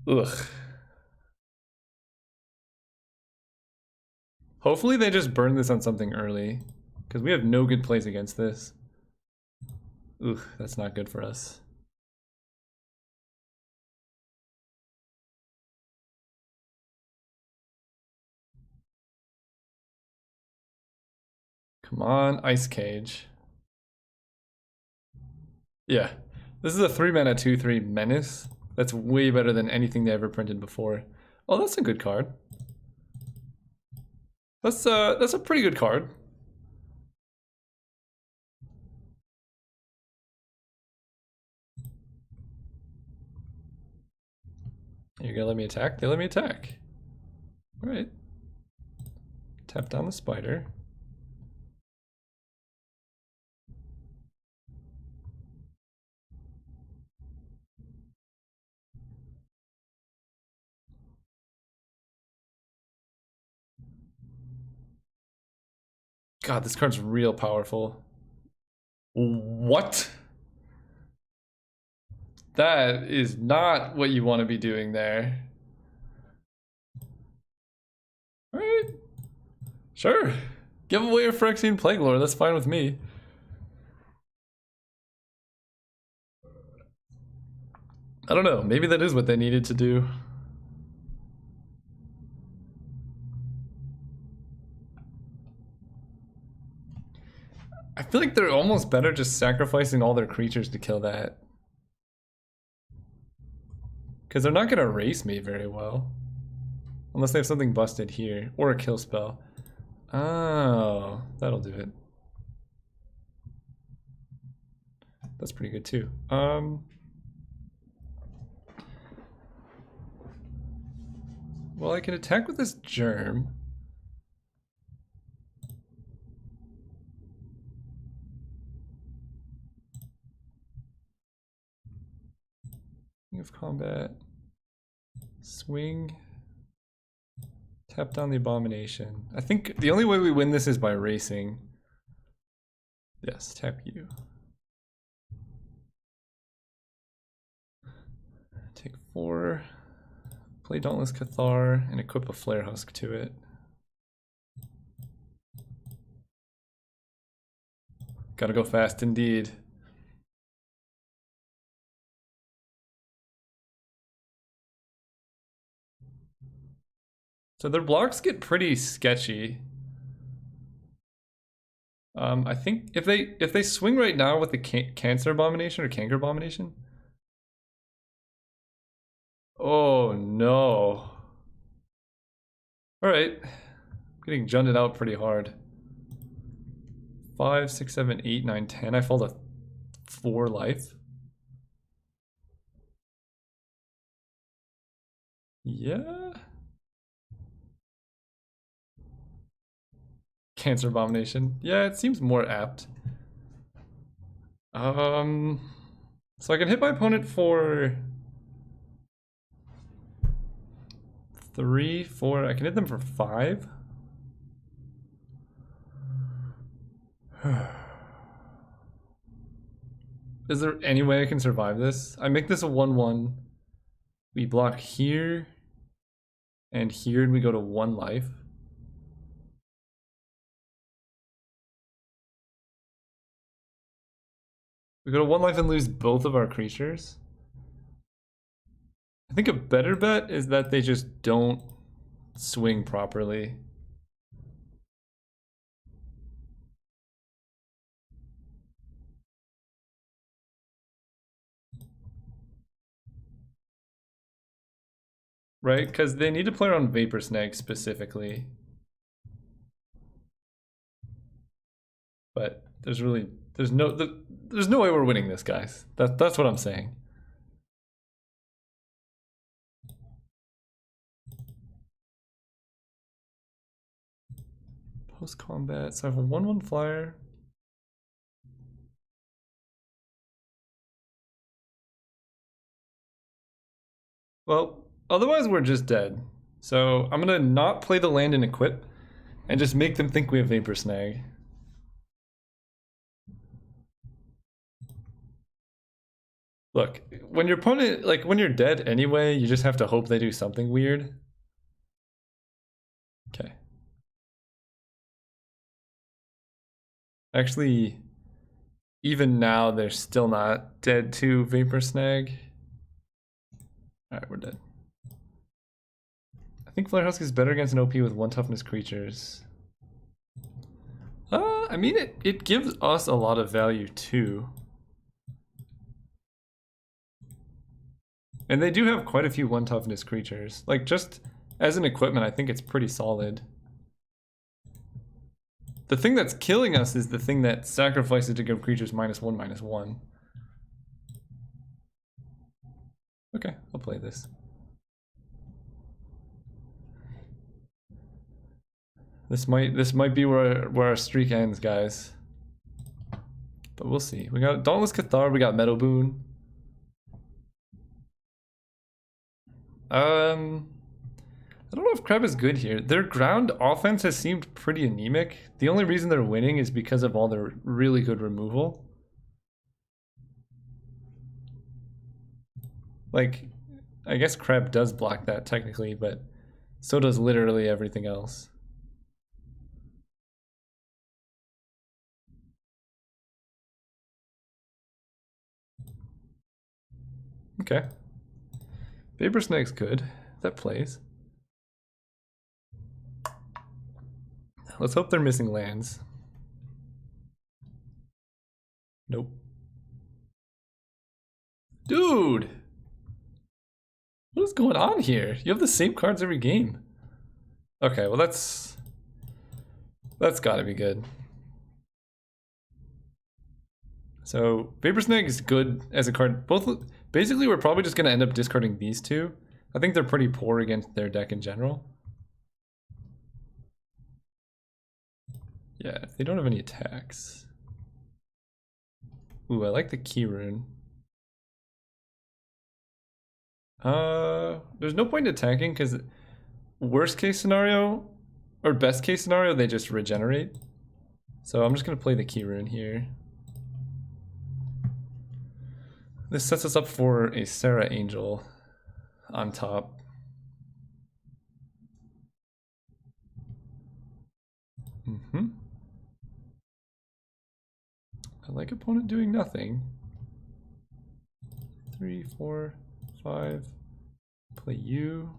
Ugh. Hopefully they just burn this on something early, because we have no good plays against this. Ugh, that's not good for us. Come on, Ice Cage. Yeah. This is a 3-mana 2/3 Menace. That's way better than anything they ever printed before. Oh, that's a good card. That's a pretty good card. You're gonna let me attack? They let me attack. Alright. Tap down the spider. God, this card's real powerful. What? That is not what you want to be doing there. Alright. Sure. Give away a Phyrexian Plague Lord, that's fine with me. I don't know, maybe that is what they needed to do. I feel feel like they're almost better just sacrificing all their creatures to kill that. Because they're not going to race me very well. Unless they have something busted here. Or a kill spell. Oh, that'll do it. That's pretty good too. Well, I can attack with this germ. King of combat. Swing. Tap down the abomination. I think the only way we win this is by racing. Yes, tap you. Take 4. Play Dauntless Cathar and equip a Flare Husk to it. Gotta go fast indeed. So their blocks get pretty sketchy. I think if they swing right now with the Cancer Abomination or Canker Abomination. Oh no. Alright. Getting junded out pretty hard. 5, 6, 7, 8, 9, 10. I fall to 4 life. Yeah. Cancer Abomination. Yeah, it seems more apt. So I can hit my opponent for 3, 4. I can hit them for 5. Is there any way I can survive this? I make this a 1-1. We block here and here, and we go to 1 life. We go to 1 life and lose both of our creatures. I think a better bet is that they just don't swing properly. Right? Because they need to play around Vapor Snag specifically. But there's no way we're winning this, guys. That's what I'm saying. Post combat. So I have a 1/1 flyer. Well, otherwise we're just dead. So I'm gonna not play the land and equip and just make them think we have Vapor Snag. Look, when your opponent, like when you're dead anyway, you just have to hope they do something weird. Okay. Actually, even now they're still not dead to Vapor Snag. Alright, we're dead. I think Flare Husk is better against an OP with 1 toughness creatures. I mean, it gives us a lot of value too. And they do have quite a few 1 toughness creatures. Like, just as an equipment, I think it's pretty solid. The thing that's killing us is the thing that sacrifices to give creatures -1/-1. Okay, I'll play this. This might be where our streak ends, guys. But we'll see. We got Dauntless Cathar, we got Meadow Boon. I don't know if Kreb is good here. Their ground offense has seemed pretty anemic. The only reason they're winning is because of all their really good removal. Like, I guess Kreb does block that technically, but so does literally everything else. Okay. Vapor Snag's good. That plays. Let's hope they're missing lands. Nope. Dude! What is going on here? You have the same cards every game. Okay, well that's gotta be good. So Vapor Snag is good as a card. Both basically we're probably just gonna end up discarding these two. I think they're pretty poor against their deck in general. Yeah, they don't have any attacks. Ooh, I like the key rune. There's no point in attacking because worst case scenario or best case scenario they just regenerate. So I'm just gonna play the key rune here. This sets us up for a Sarah Angel on top. I like opponent doing nothing. 3, 4, 5. Play you.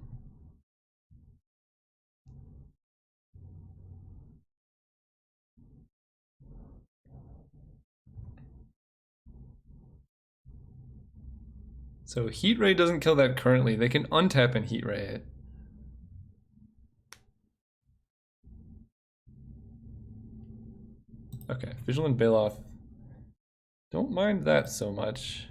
So Heat Ray doesn't kill that currently. They can untap and Heat Ray it. Okay, Vigilant Bailoff. Don't mind that so much.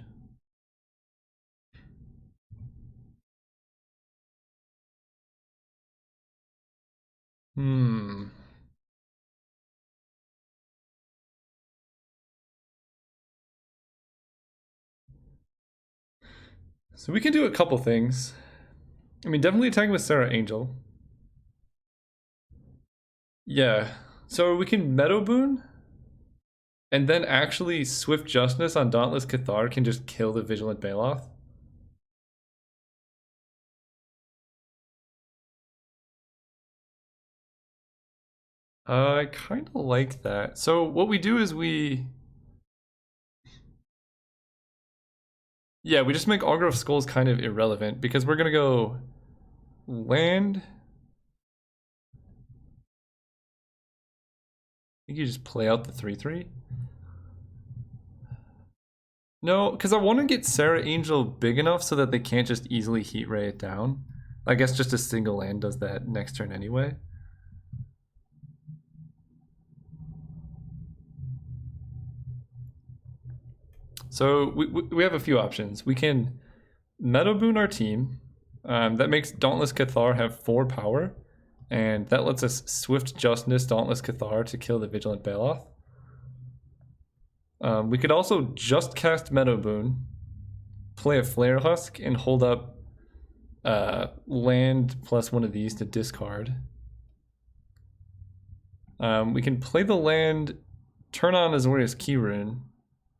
So we can do a couple things. I mean, definitely attacking with Sarah Angel. Yeah. So we can Meadow Boon. And then actually Swift Justice on Dauntless Cathar can just kill the Vigilant Bailoff. I kind of like that. So what we do is yeah, we just make Augur of Skulls kind of irrelevant because we're gonna go land. I think you just play out the 3/3. No, because I want to get Sarah Angel big enough so that they can't just easily Heat Ray it down. I guess just a single land does that next turn anyway. So we have a few options. We can Meadow Boon our team. That makes Dauntless Cathar have 4 power. And that lets us Swift Justice Dauntless Cathar to kill the Vigilant Bailoff. We could also just cast Meadow Boon, play a Flare Husk, and hold up land plus one of these to discard. We can play the land, turn on Azorius Key Rune,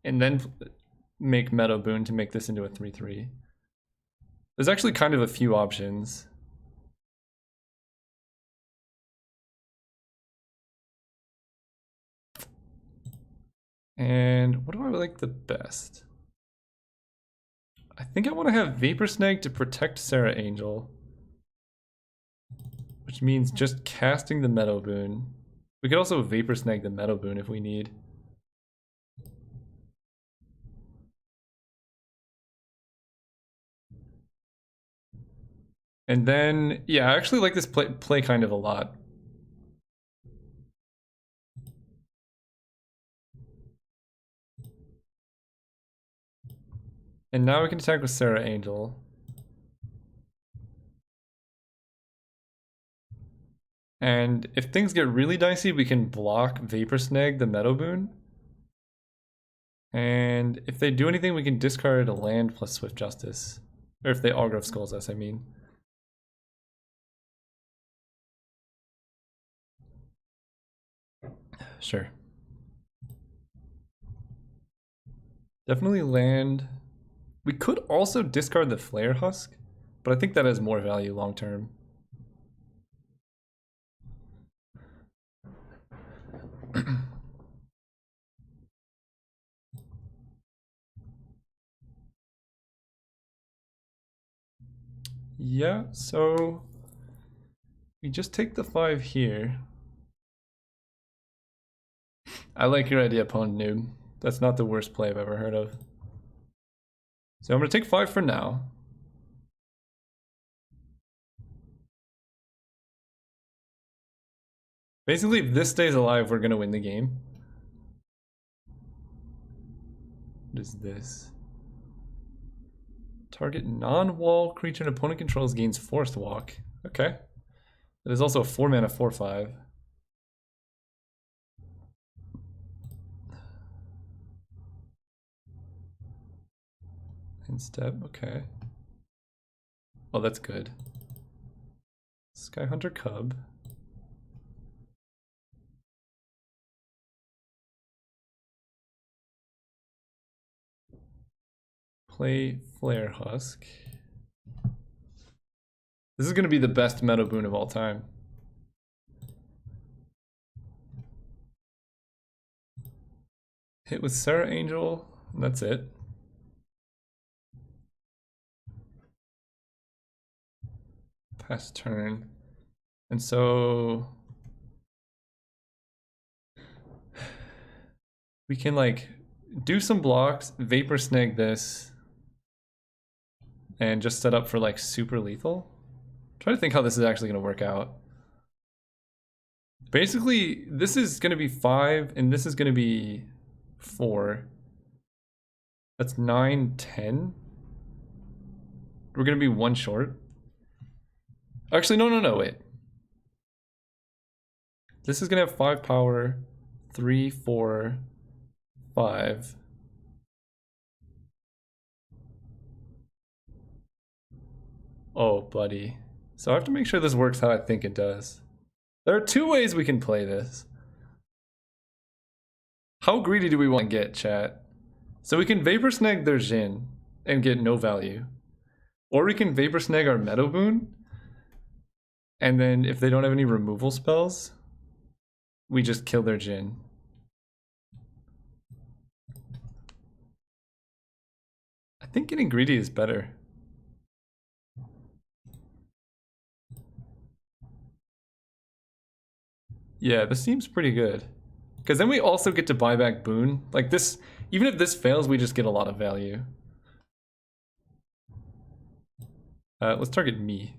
and then make Meadow Boon to make this into a 3/3. There's actually kind of a few options. And what do I like the best? I think I want to have Vapor Snag to protect Sarah Angel, which means just casting the Meadow Boon. We could also Vapor Snag the Meadow Boon if we need. And then, yeah, I actually like this play kind of a lot. And now we can attack with Sarah Angel. And if things get really dicey, we can block Vapor Snag the Meadow Boon. And if they do anything, we can discard a land plus Swift Justice. Or if they Augur of Skulls us, I mean. Sure. Definitely land. We could also discard the Flare Husk, but I think that has more value long term. Yeah, so we just take the 5 here. I like your idea, Pwn Noob. That's not the worst play I've ever heard of. So I'm gonna take 5 for now. Basically, if this stays alive, we're gonna win the game. What is this? Target non-wall creature an opponent controls gains forced walk. Okay. That is also a 4-mana 4/5. Instep, okay. Oh, that's good. Skyhunter Cub. Play Flare Husk. This is going to be the best meta boon of all time. Hit with Sarah Angel, and that's it. Pass turn. And so we can like do some blocks, Vapor Snag this, and just set up for like super lethal. Try to think how this is actually going to work out. Basically, this is going to be 5, and this is going to be 4. That's 9, 10. We're going to be 1 short. Actually, no, wait. This is going to have 5 power, 3, 4, 5. Oh, buddy. So I have to make sure this works how I think it does. There are 2 ways we can play this. How greedy do we want to get, chat? So we can Vapor Snag their Jhin and get no value. Or we can Vapor Snag our Meadow Boon, and then if they don't have any removal spells, we just kill their Jhin. I think getting greedy is better. Yeah, this seems pretty good. Because then we also get to buy back Boon. Like this, even if this fails, we just get a lot of value. Let's target me.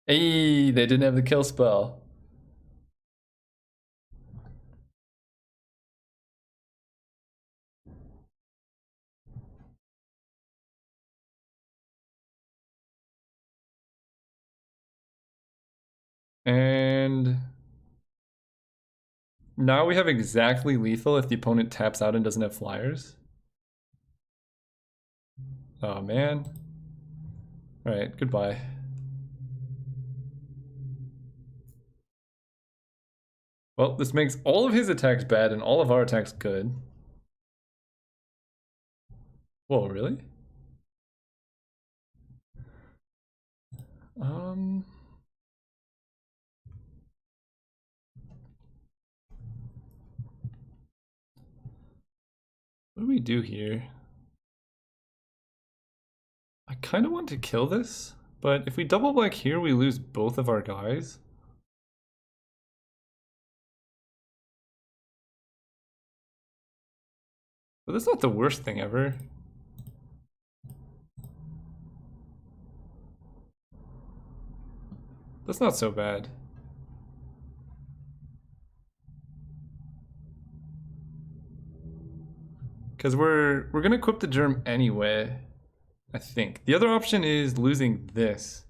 Hey, they didn't have the kill spell. And now we have exactly lethal if the opponent taps out and doesn't have flyers. Oh man. Alright, goodbye. Well, this makes all of his attacks bad and all of our attacks good. Whoa, really? What do we do here? I kind of want to kill this, but if we double black here, we lose both of our guys. But that's not the worst thing ever. That's not so bad. Because we're gonna equip the germ anyway, I think. The other option is losing this.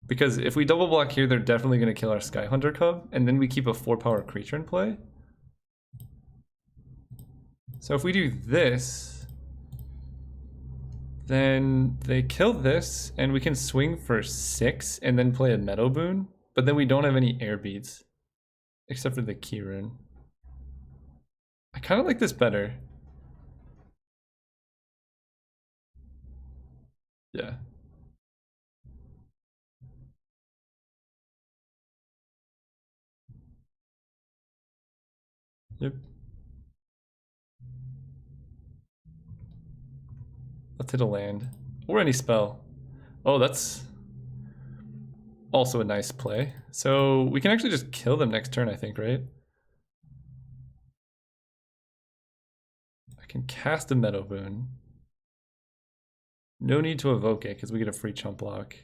Because if we double block here, they're definitely gonna kill our Skyhunter Cub, and then we keep a 4-power creature in play. So if we do this, then they kill this, and we can swing for 6 and then play a Meadow Boon, but then we don't have any air beats, except for the Keyrune. I kind of like this better. Yeah. Yep. Let's hit a land. Or any spell. Oh, that's also a nice play. So we can actually just kill them next turn, I think, right? can cast a Meadow Boon. No need to evoke it because we get a free chump block.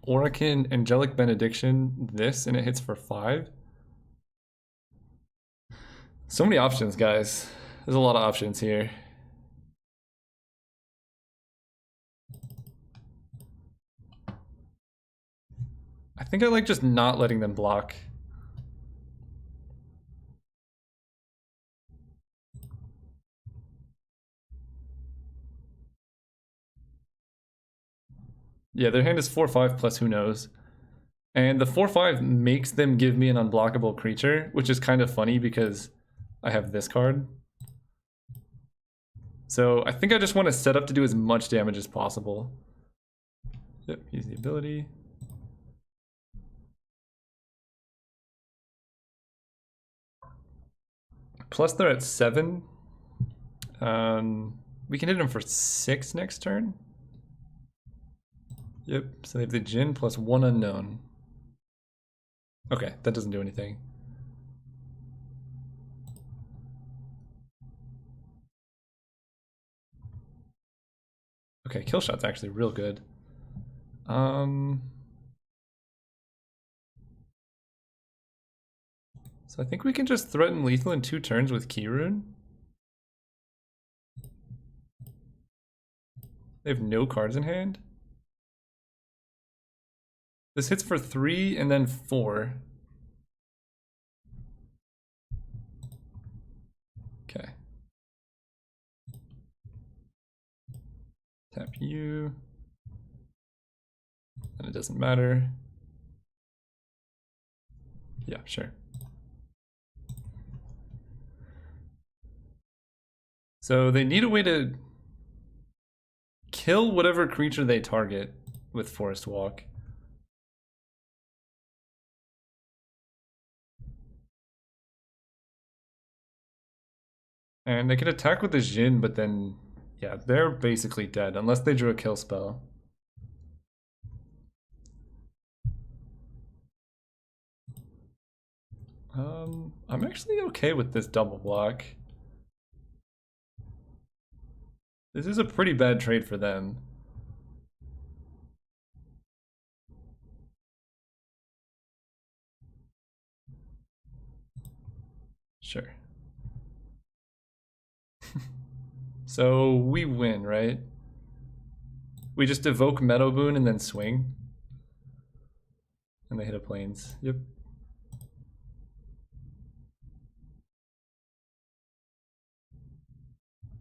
Or I can Angelic Benediction this and it hits for 5. So many options, guys. There's a lot of options here. I think I like just not letting them block. Yeah, their hand is 4/5 plus who knows. And the 4/5 makes them give me an unblockable creature, which is kind of funny because I have this card. So I think I just want to set up to do as much damage as possible. Yep, use the ability. Plus they're at 7. We can hit them for 6 next turn. Yep, so they have the Djinn plus 1 unknown. Okay, that doesn't do anything. Okay, kill shot's actually real good. So I think we can just threaten lethal in 2 turns with Keyrune. They have no cards in hand. This hits for 3 and then 4. Okay. Tap you. And it doesn't matter. Yeah, sure. So they need a way to kill whatever creature they target with Forest Walk. And they could attack with the Djinn, but then, yeah, they're basically dead unless they drew a kill spell. I'm actually okay with this double block. This is a pretty bad trade for them. Sure. So we win, right? We just evoke Meadow Boon and then swing. And they hit a plains. Yep.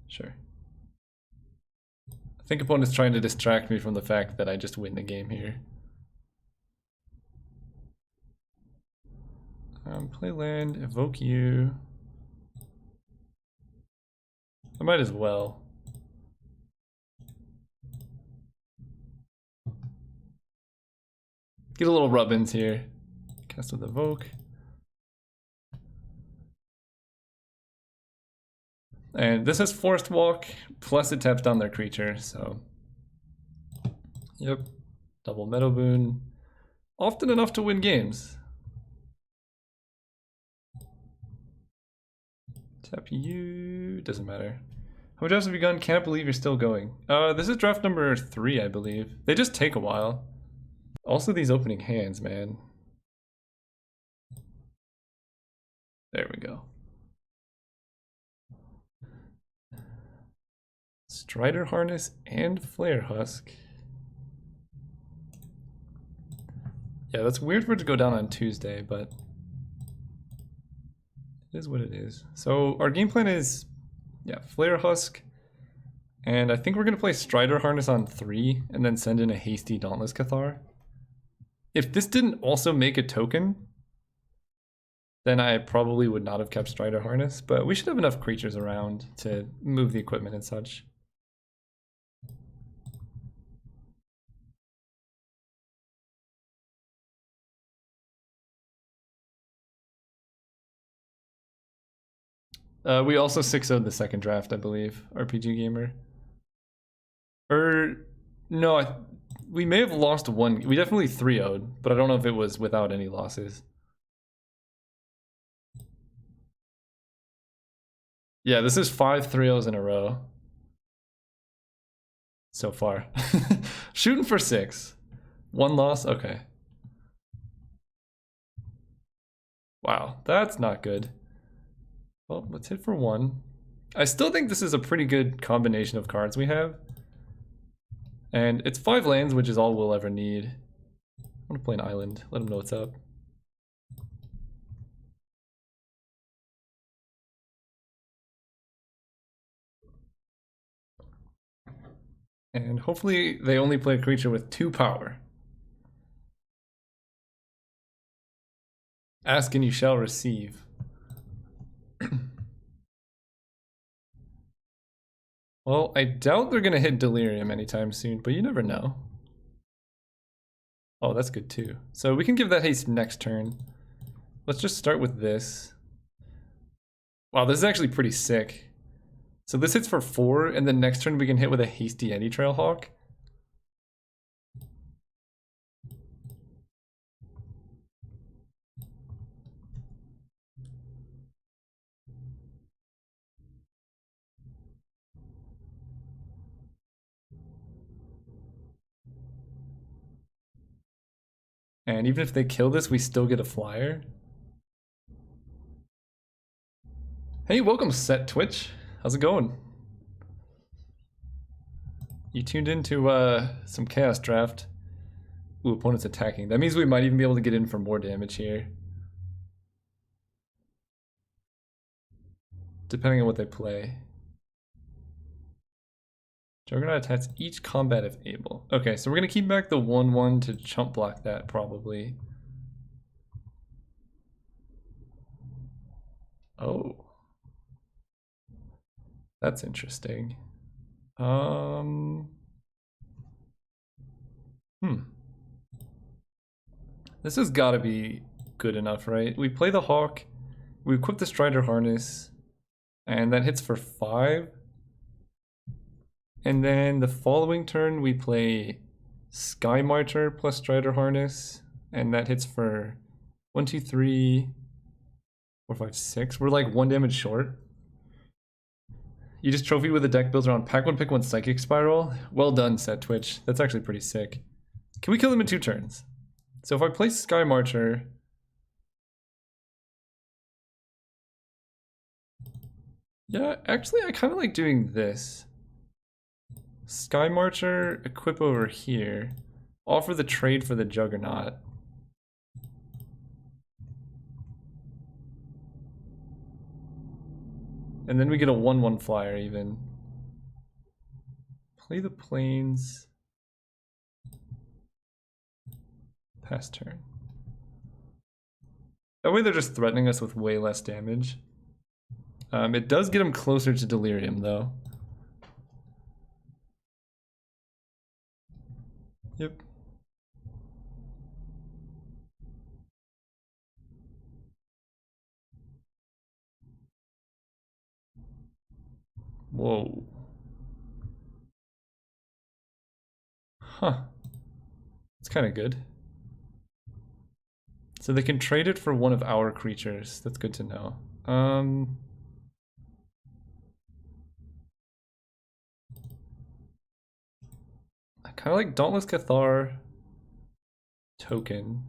Sure. I think opponent's trying to distract me from the fact that I just win the game here. Play land, evoke you. I might as well. Get a little rub-ins here. Cast with evoke. And this is Forest Walk, plus it taps down their creature, so... Yep. Double Meadow Boon. Often enough to win games. Tap you... doesn't matter. How many drafts have you gone? Can't believe you're still going. This is draft number 3, I believe. They just take a while. Also these opening hands, man. There we go. Strider Harness and Flare Husk. Yeah, that's weird for it to go down on Tuesday, but it is what it is. So our game plan is, yeah, Flare Husk, and I think we're going to play Strider Harness on 3 and then send in a hasty Dauntless Cathar. If this didn't also make a token, then I probably would not have kept Strider Harness, but we should have enough creatures around to move the equipment and such. We also 6-0'd the second draft, I believe, RPG Gamer. No, we may have lost one. We definitely 3-0'd, but I don't know if it was without any losses. Yeah, this is 5 3-0s in a row. So far. Shooting for 6. 1 loss? Okay. Wow, that's not good. Well, let's hit for 1. I still think this is a pretty good combination of cards we have. And it's 5 lands, which is all we'll ever need. I want to play an island. Let him know what's up. And hopefully they only play a creature with 2 power. Ask and you shall receive. Well, I doubt they're going to hit Delirium anytime soon, but you never know. Oh, that's good too. So we can give that haste next turn. Let's just start with this. Wow, this is actually pretty sick. So this hits for 4, and then next turn we can hit with a hasty Any Trailhawk. And even if they kill this, we still get a flyer. Hey, welcome, Set Twitch. How's it going? You tuned into some Chaos Draft. Ooh, opponent's attacking. That means we might even be able to get in for more damage here. Depending on what they play. Juggernaut attacks each combat if able. Okay, so we're going to keep back the 1/1 to chump block that, probably. Oh. That's interesting. This has got to be good enough, right? We play the Hawk, we equip the Strider Harness, and that hits for 5. And then the following turn we play Sky Martyr plus Strider Harness, and that hits for 1, 2, 3, 4, 5, 6. We're like 1 damage short. You just trophy with a deck builds around pack 1, pick 1 Psychic Spiral. Well done, Set Twitch. That's actually pretty sick. Can we kill them in 2 turns? So if I play Sky Marcher, yeah, actually I kind of like doing this. Sky Marcher, equip over here. Offer the trade for the Juggernaut. And then we get a 1/1 flyer even. Play the Plains. Pass turn. That way they're just threatening us with way less damage. It does get them closer to Delirium though. Yep. Whoa. Huh. It's kind of good. So they can trade it for one of our creatures. That's good to know. I kind of like Dauntless Cathar. Token.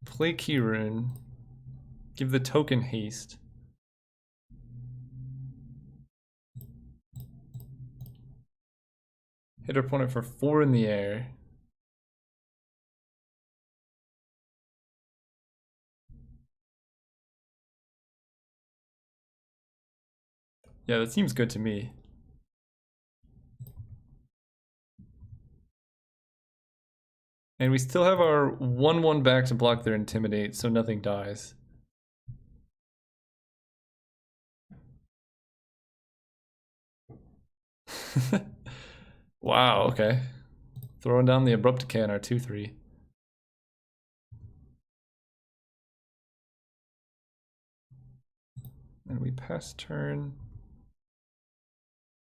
Play Keyrune. Give the token haste. Hit our opponent for 4 in the air. Yeah, that seems good to me. And we still have our 1/1 back to block their Intimidate, so nothing dies. Wow, okay. Throwing down the Abrupt Decay on our 2/3. And we pass turn.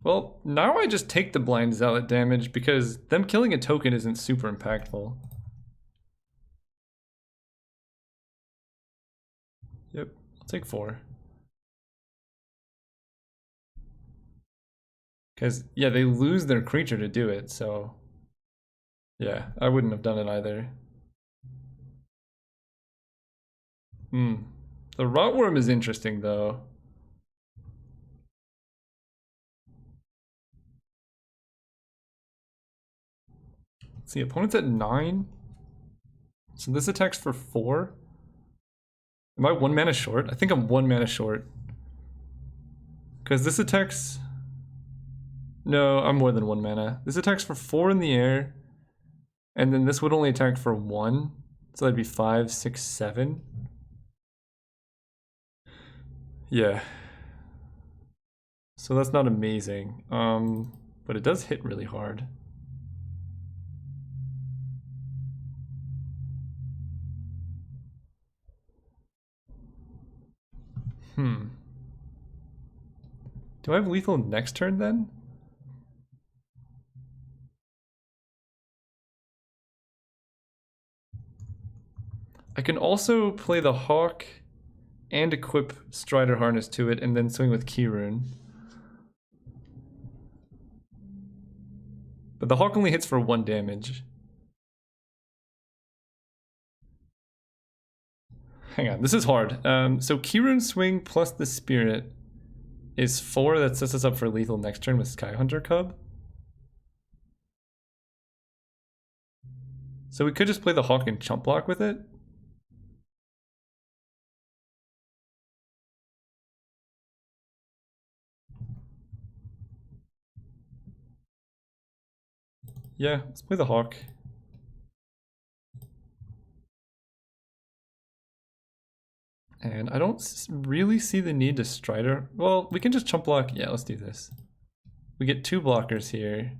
Well, now I just take the Blind Zealot damage because them killing a token isn't super impactful. Yep, I'll take 4. Because, yeah, they lose their creature to do it, so... Yeah, I wouldn't have done it either. The Rotworm is interesting, though. Let's see, opponent's at 9. So this attacks for 4. Am I 1 mana short? I think I'm 1 mana short. Because this attacks... No, I'm more than 1 mana. This attacks for 4 in the air. And then this would only attack for 1. So that'd be 5, 6, 7. Yeah. So that's not amazing. But it does hit really hard. Do I have lethal next turn then? I can also play the Hawk and equip Strider Harness to it and then swing with Keyrune. But the Hawk only hits for 1 damage. Hang on, this is hard. So Keyrune swing plus the Spirit is 4. That sets us up for lethal next turn with Skyhunter Cub. So we could just play the Hawk and chump block with it. Yeah, let's play the Hawk. And I don't really see the need to Strider. Well, we can just chump block. Yeah, let's do this. We get 2 blockers here.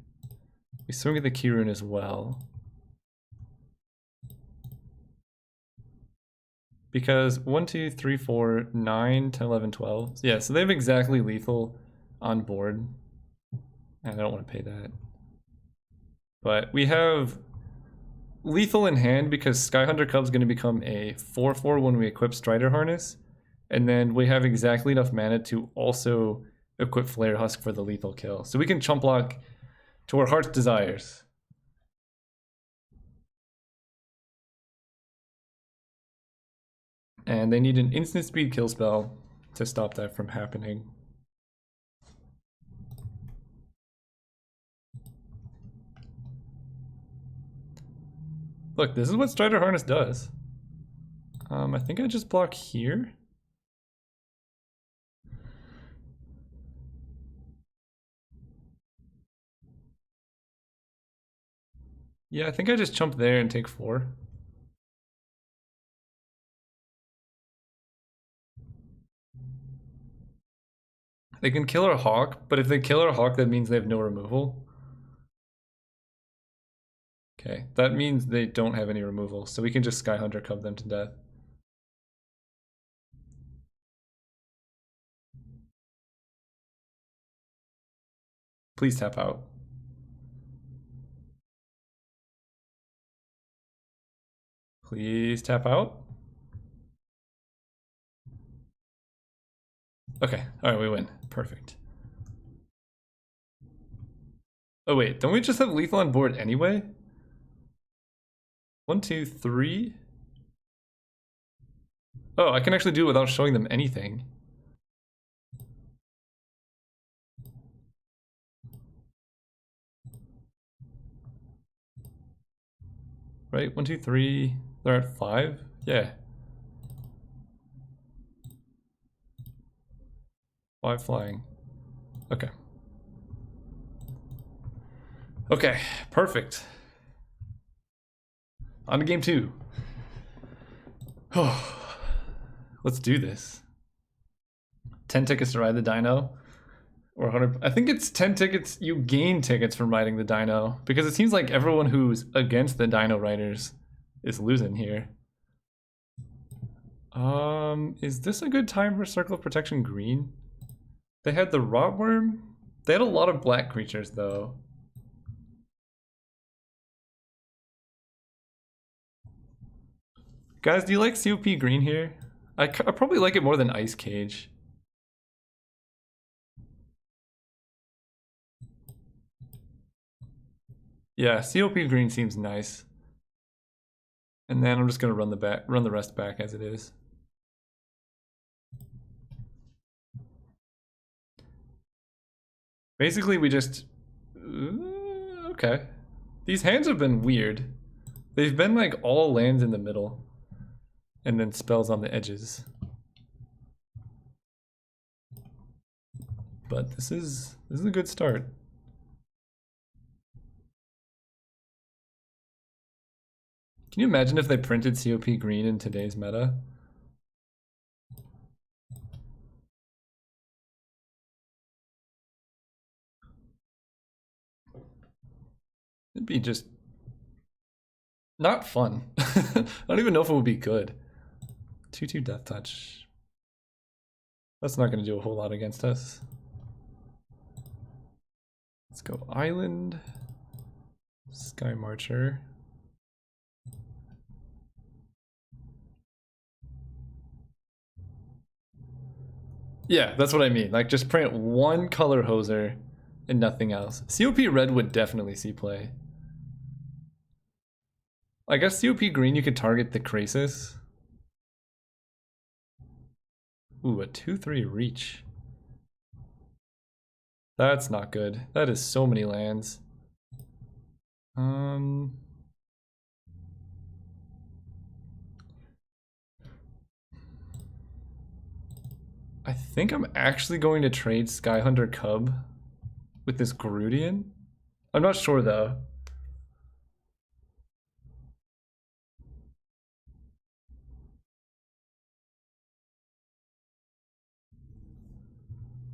We swing at the Keyrune as well. Because 1, 2, 3, 4, 9, 10, 11, 12. Yeah, so they have exactly lethal on board. And I don't want to pay that. But we have lethal in hand because Skyhunter Cub's going to become a 4/4 when we equip Strider Harness. And then we have exactly enough mana to also equip Flare Husk for the lethal kill. So we can chump block to our heart's desires. And they need an instant speed kill spell to stop that from happening. Look, this is what Strider Harness does. I think I just block here. Yeah, I think I just chump there and take 4. They can kill our Hawk, but if they kill our Hawk, that means they have no removal. Okay, that means they don't have any removal, so we can just Skyhunter Cub them to death. Please tap out. Please tap out. Okay, alright, we win. Perfect. Oh wait, don't we just have lethal on board anyway? 1, 2, 3. Oh, I can actually do it without showing them anything. Right, 1, 2, 3. They're at 5? Yeah. 5 flying. Okay. Okay, perfect. On to game 2. Oh, let's do this. 10 tickets to ride the dino. Or 100. I think it's 10 tickets. You gain tickets from riding the dino. Because it seems like everyone who's against the dino riders is losing here. Is this a good time for Circle of Protection green? They had the Rotworm. They had a lot of black creatures though. Guys, do you like COP green here? I probably like it more than Ice Cage. Yeah, COP green seems nice. And then I'm just gonna run the rest back as it is. Basically, we just okay. These hands have been weird. They've been like all lands in the middle, and then spells on the edges. But this is a good start. Can you imagine if they printed COP green in today's meta? It'd be just not fun. I don't even know if it would be good. 2/2 Death Touch. That's not going to do a whole lot against us. Let's go Island. Sky Marcher. Yeah, that's what I mean. Like, just print one color hoser and nothing else. COP red would definitely see play. I guess COP green you could target the Krasis. Ooh, a 2/3 reach. That's not good. That is so many lands. I think I'm actually going to trade Skyhunter Cub with this Garudian. I'm not sure though.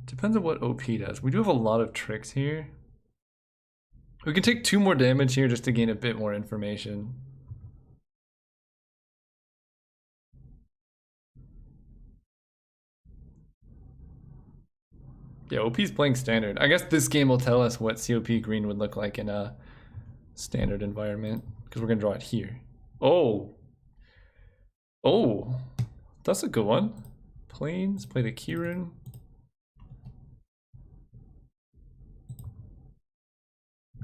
Depends on what OP does. We do have a lot of tricks here. We can take 2 more damage here just to gain a bit more information. Yeah, OP's playing standard. I guess this game will tell us what COP green would look like in a standard environment, because we're gonna draw it here. Oh. Oh. That's a good one. Plains, play the Kieran.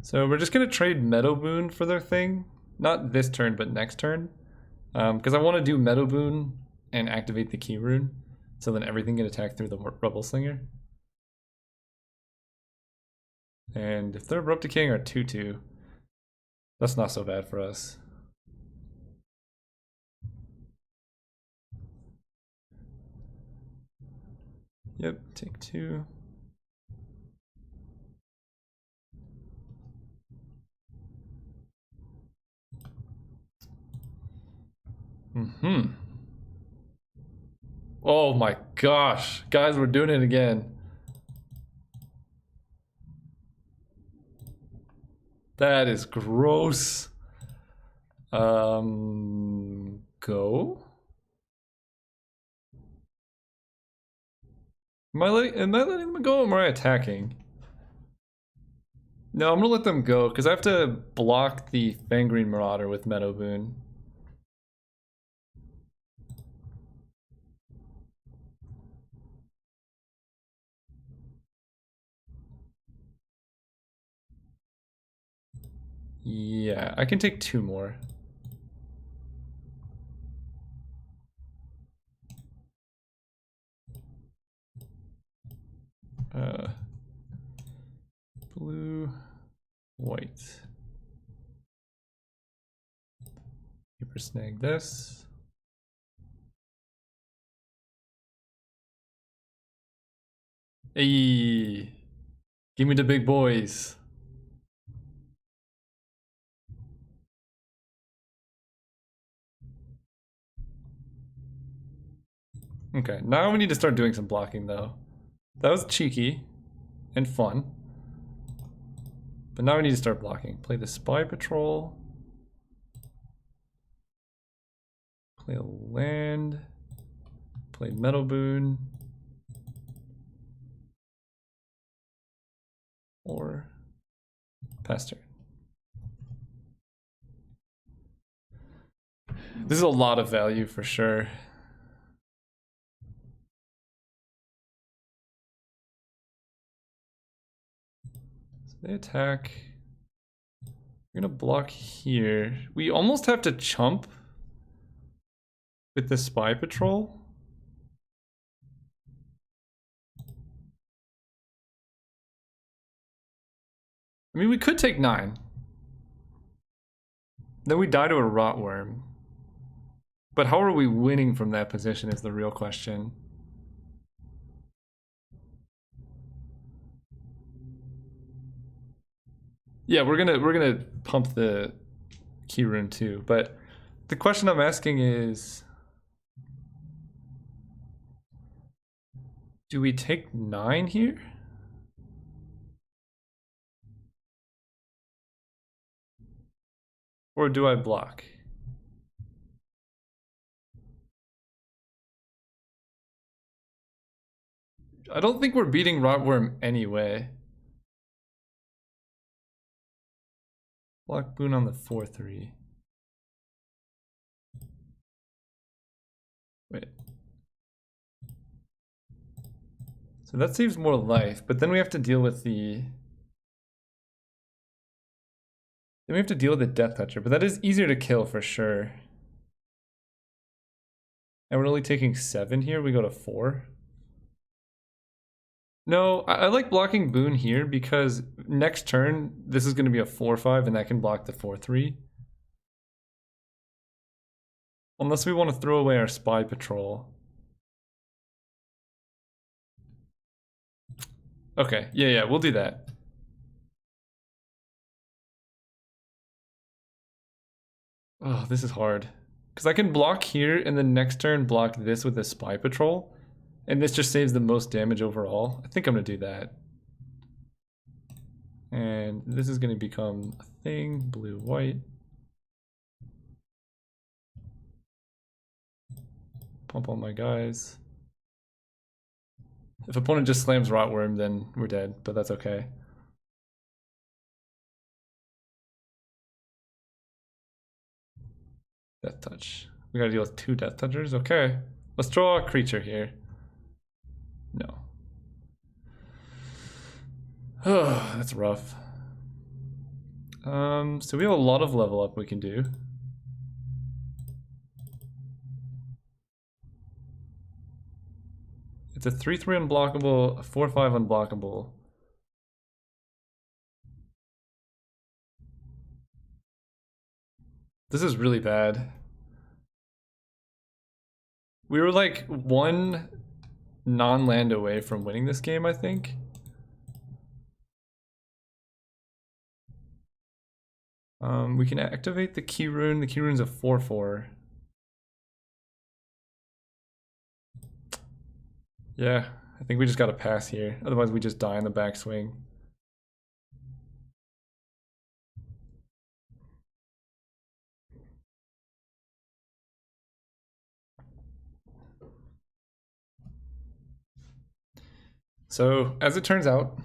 So we're just gonna trade Meadow Boon for their thing. Not this turn, but next turn. Because I want to do Meadow Boon and activate the Key Rune, so then everything can attack through the Rubble Slinger. And if they're Abrupt Decaying our 2/2, that's not so bad for us. Yep, take 2. Oh my gosh. Guys, we're doing it again. That is gross. Go? Am I letting them go or am I attacking? No, I'm gonna let them go because I have to block the Fangreen Marauder with Meadow Boon. Yeah, I can take 2 more. Blue, white. Paper snag this. Hey, give me the big boys. Okay, now we need to start doing some blocking though. That was cheeky and fun. But now we need to start blocking. Play the Spy Patrol. Play a land. Play Metal Boon. Or pass turn. This is a lot of value for sure. So they attack. We're gonna block here. We almost have to chump with the spy patrol. I mean, we could take 9. Then we die to a rotworm. But how are we winning from that position is the real question. Yeah, we're gonna pump the key rune too, but the question I'm asking is, do we take 9 here? Or do I block? I don't think we're beating Rotworm anyway. Block Boon on the 4-3. Wait. So that saves more life, but then we have to deal with the... Then we have to deal with the Death Toucher, but that is easier to kill for sure. And we're only taking 7 here, we go to 4. No, I like blocking Boon here because next turn, this is going to be a 4-5 and that can block the 4-3. Unless we want to throw away our Spy Patrol. Okay, yeah, we'll do that. Oh, this is hard. Because I can block here and then next turn block this with the Spy Patrol. And this just saves the most damage overall. I think I'm going to do that. And this is going to become a thing, blue-white. Pump all my guys. If opponent just slams Rotworm, then we're dead, but that's okay. Death Touch. We gotta deal with 2 Death Touchers? Okay. Let's draw a creature here. No. Oh, that's rough. So we have a lot of level up we can do. It's a 3-3 unblockable, a 4-5 unblockable. This is really bad. We were like 1 non-land away from winning this game, I think. We can activate the key rune. The key rune's a 4-4. Yeah, I think we just gotta pass here. Otherwise we just die in the backswing. So, as it turns out,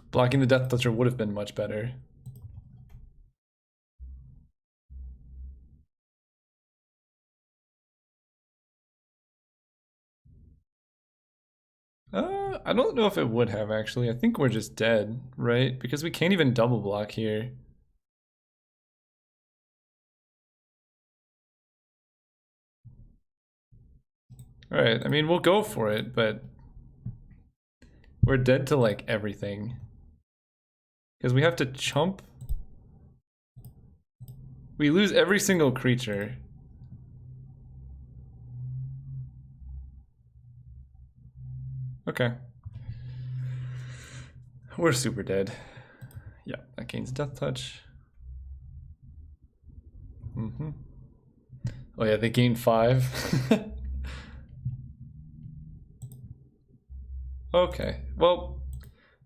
blocking the Death Toucher would have been much better. I don't know if it would have, actually. I think we're just dead, right? Because we can't even double block here. Alright, I mean, we'll go for it, but we're dead to, like, everything. Because we have to chump. We lose every single creature. Okay. We're super dead. Yeah, that gains Death Touch. Oh yeah, they gain 5. Okay, well,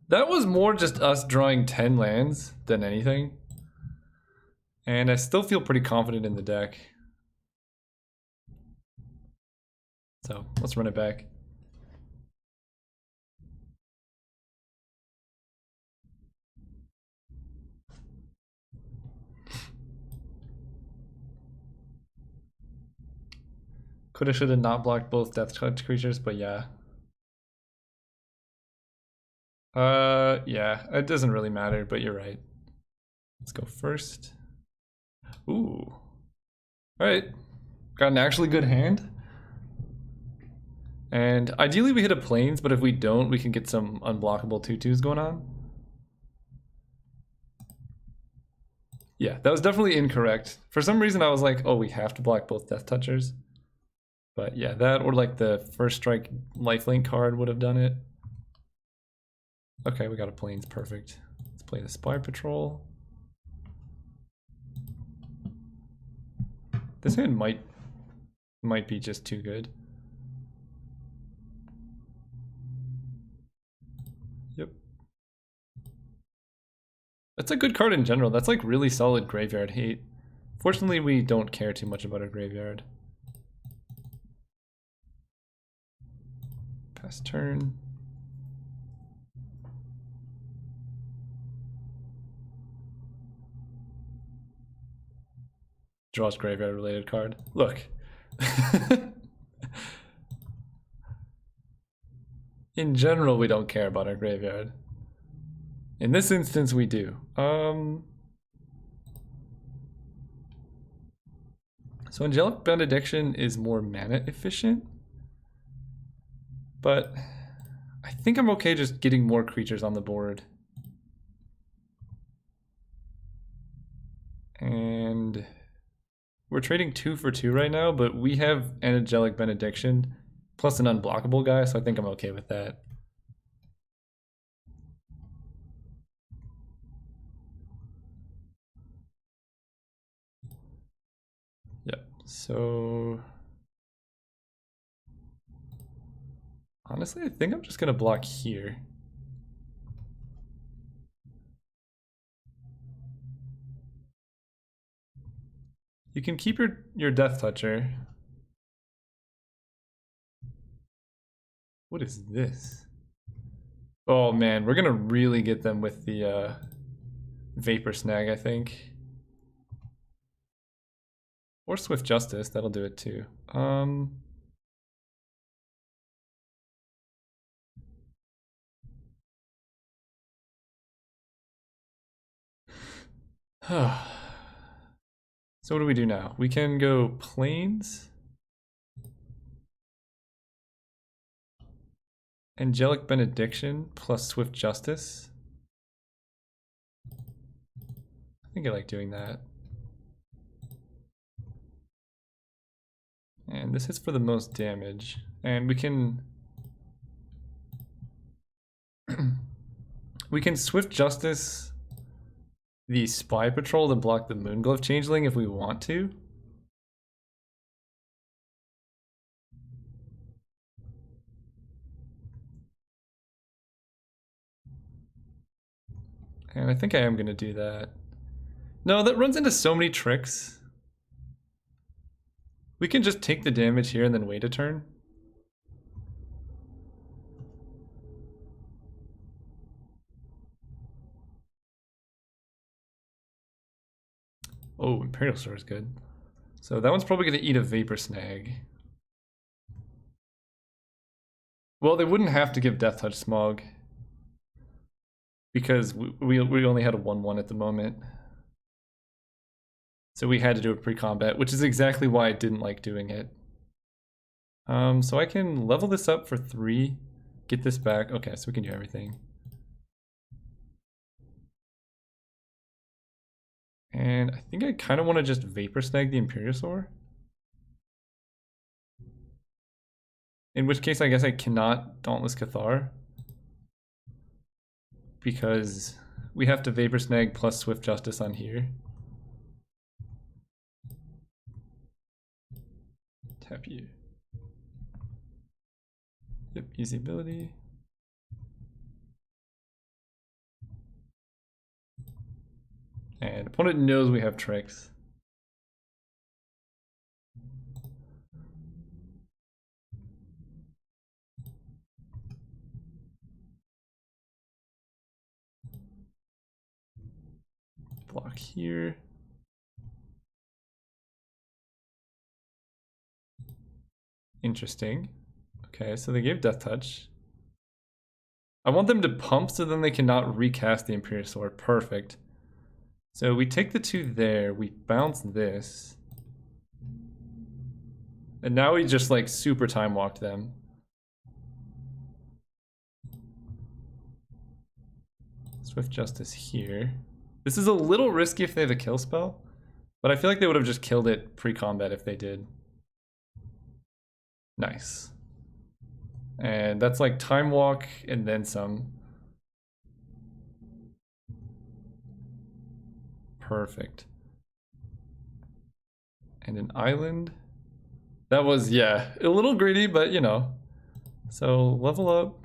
that was more just us drawing 10 lands than anything. And I still feel pretty confident in the deck. So, let's run it back. Coulda, shoulda not blocked both Death Touch creatures, but yeah. Yeah, it doesn't really matter, but you're right. Let's go first. Ooh. Alright. Got an actually good hand. And ideally we hit a plains, but if we don't, we can get some unblockable 2/2s going on. Yeah, that was definitely incorrect. For some reason I was like, oh, we have to block both Death Touchers. But yeah, that or like the first strike lifelink card would have done it. Okay, we got a plains, perfect. Let's play the Spy Patrol. This hand might be just too good. Yep. That's a good card in general. That's like really solid graveyard hate. Fortunately, we don't care too much about our graveyard. Pass turn. Draws graveyard related card. Look. In general, we don't care about our graveyard. In this instance, we do. So Angelic Benediction is more mana efficient, but I think I'm okay just getting more creatures on the board. And we're trading 2 for 2 right now, but we have Angelic Benediction plus an unblockable guy, so I think I'm okay with that. Yep, so honestly, I think I'm just gonna block here. You can keep your Death Toucher. What is this? Oh man, we're gonna really get them with the Vapor Snag, I think. Or Swift Justice, that'll do it too. So what do we do now? We can go Plains. Angelic Benediction plus Swift Justice. I think I like doing that. And this hits for the most damage. And we can we can Swift Justice the Spy Patrol to block the Moonglove Changeling if we want to. And I think I am going to do that. No, that runs into so many tricks. We can just take the damage here and then wait a turn. Oh, Imperial Store is good. So that one's probably going to eat a Vapor Snag. Well, they wouldn't have to give Death Touch Smog. Because we only had a 1/1 at the moment. So we had to do a pre-combat, which is exactly why I didn't like doing it. So I can level this up for 3, get this back. Okay, so we can do everything. And I think I kind of want to just Vapor Snag the Imperiosaur. In which case I guess I cannot Dauntless Cathar. Because we have to Vapor Snag plus Swift Justice on here. Tap you. Yep, easy ability. And opponent knows we have tricks. Block here. Interesting. Okay, so they gave Death Touch. I want them to pump so then they cannot recast the Imperiosaur. Perfect. So we take the 2 there, we bounce this. And now we just like super time walked them. Swift Justice here. This is a little risky if they have a kill spell, but I feel like they would have just killed it pre-combat if they did. Nice. And that's like time walk and then some. Perfect. And an island. That was, yeah, a little greedy, but you know. So level up.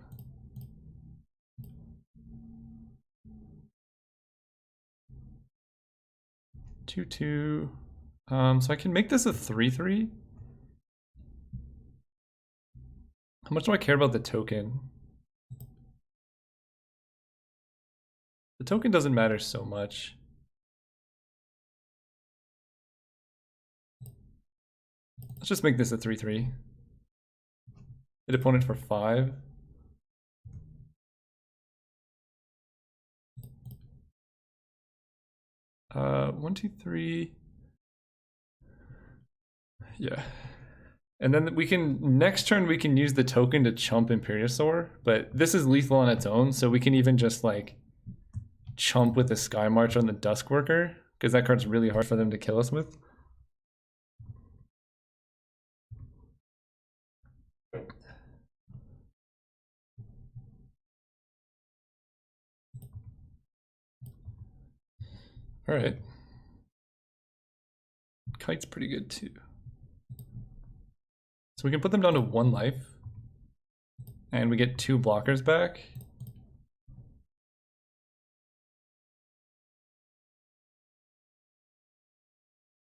2/2. So I can make this a 3/3. How much do I care about the token? The token doesn't matter so much. Let's just make this a 3/3. Hit opponent for 5. One, two, three. Yeah. And then we can, next turn we can use the token to chump Imperiosaur, but this is lethal on its own, so we can even just like chump with the Sky March on the Duskworker, because that card's really hard for them to kill us with. All right. Kite's pretty good too. So we can put them down to 1 life. And we get 2 blockers back.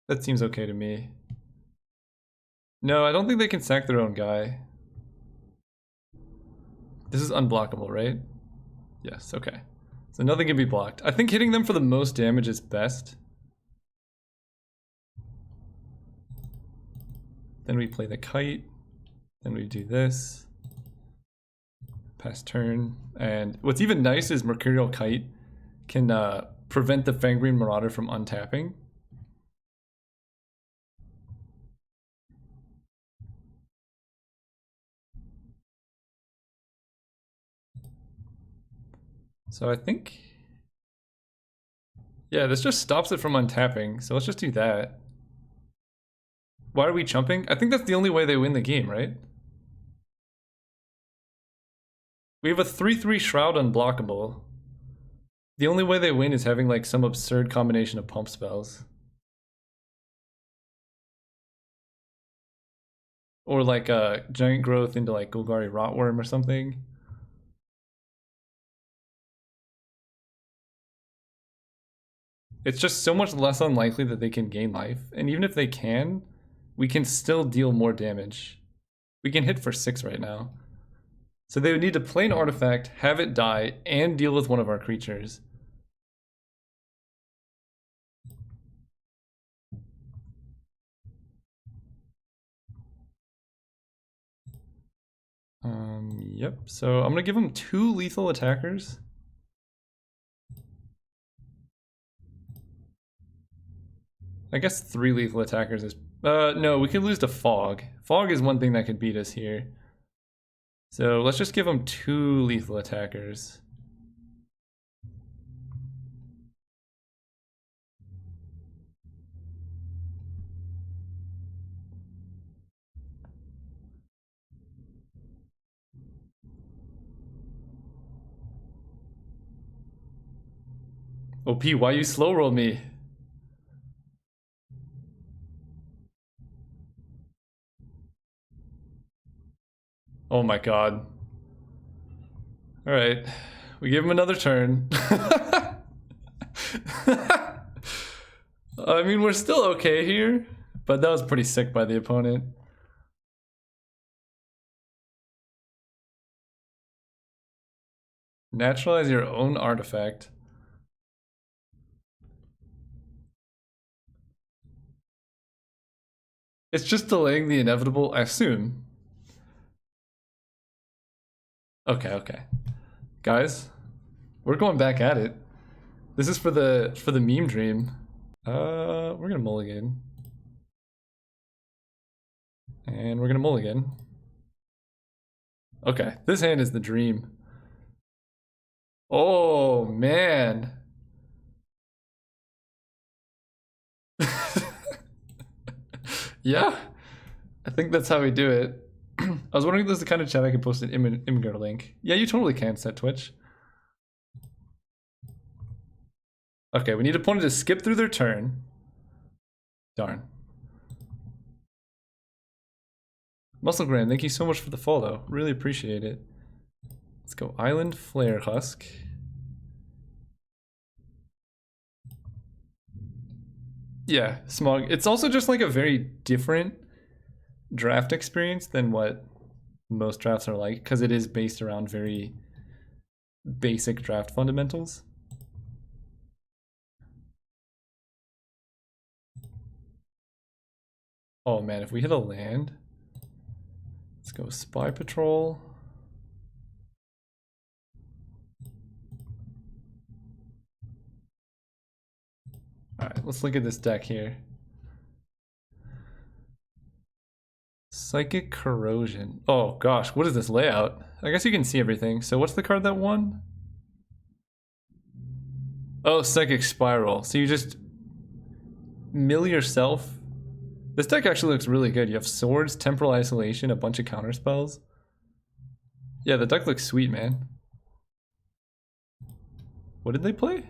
That seems okay to me. No, I don't think they can sack their own guy. This is unblockable, right? Yes, okay. So nothing can be blocked. I think hitting them for the most damage is best. Then we play the kite. Then we do this. Pass turn. And what's even nice is Mercurial Kite can prevent the Fangreene Marauder from untapping. So I think, yeah, this just stops it from untapping. So let's just do that. Why are we chumping? I think that's the only way they win the game, right? We have a 3/3 Shroud unblockable. The only way they win is having like some absurd combination of pump spells. Or like a Giant Growth into like Golgari Rotworm or something. It's just so much less unlikely that they can gain life. And even if they can, we can still deal more damage. We can hit for 6 right now. So they would need to play an artifact, have it die, and deal with one of our creatures. Yep, so I'm gonna give them 2 lethal attackers. I guess 3 lethal attackers is... no, we could lose to Fog. Fog is one thing that could beat us here. So let's just give them 2 lethal attackers. OP, why you slow roll me? Oh my god. Alright. We give him another turn. I mean, we're still okay here, but that was pretty sick by the opponent. Naturalize your own artifact. It's just delaying the inevitable, I assume. Okay, okay. Guys, we're going back at it. This is for the meme dream. We're gonna mulligan. And we're gonna mulligan. Okay, this hand is the dream. Oh man. Yeah, I think that's how we do it. I was wondering if there's the kind of chat I can post an immigrant link. Yeah, you totally can, set Twitch. Okay, we need opponent to skip through their turn. Darn. Musclegram, thank you so much for the follow. Really appreciate it. Let's go Island Flare Husk. Yeah, Smog. It's also just like a very different draft experience than what most drafts are like, because it is based around very basic draft fundamentals. Oh man, if we hit a land, let's go Spy Patrol. Alright, let's look at this deck here. Psychic Corrosion. Oh gosh, what is this layout? I guess you can see everything. So what's the card that won? Oh, Psychic Spiral. So you just mill yourself. This deck actually looks really good. You have Swords, Temporal Isolation, a bunch of counter spells. Yeah, the deck looks sweet, man. What did they play?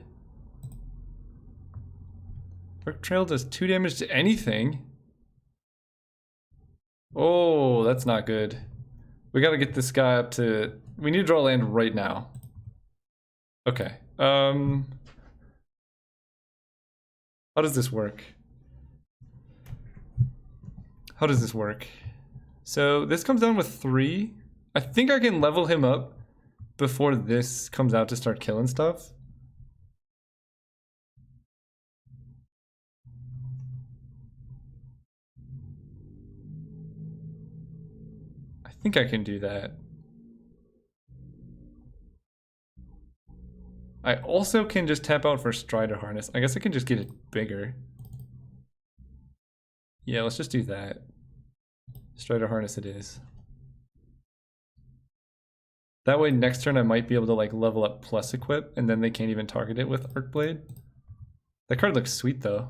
Dark Trail does 2 damage to anything. Oh, that's not good. We gotta get this guy up to... We need to draw land right now. Okay. How does this work? How does this work? So this comes down with 3. I think I can level him up before this comes out to start killing stuff. I think I can do that. I also can just tap out for Strider Harness. I guess I can just get it bigger. Yeah, let's just do that. Strider Harness it is. That way next turn I might be able to like level up plus equip, and then they can't even target it with Arc Blade. That card looks sweet though.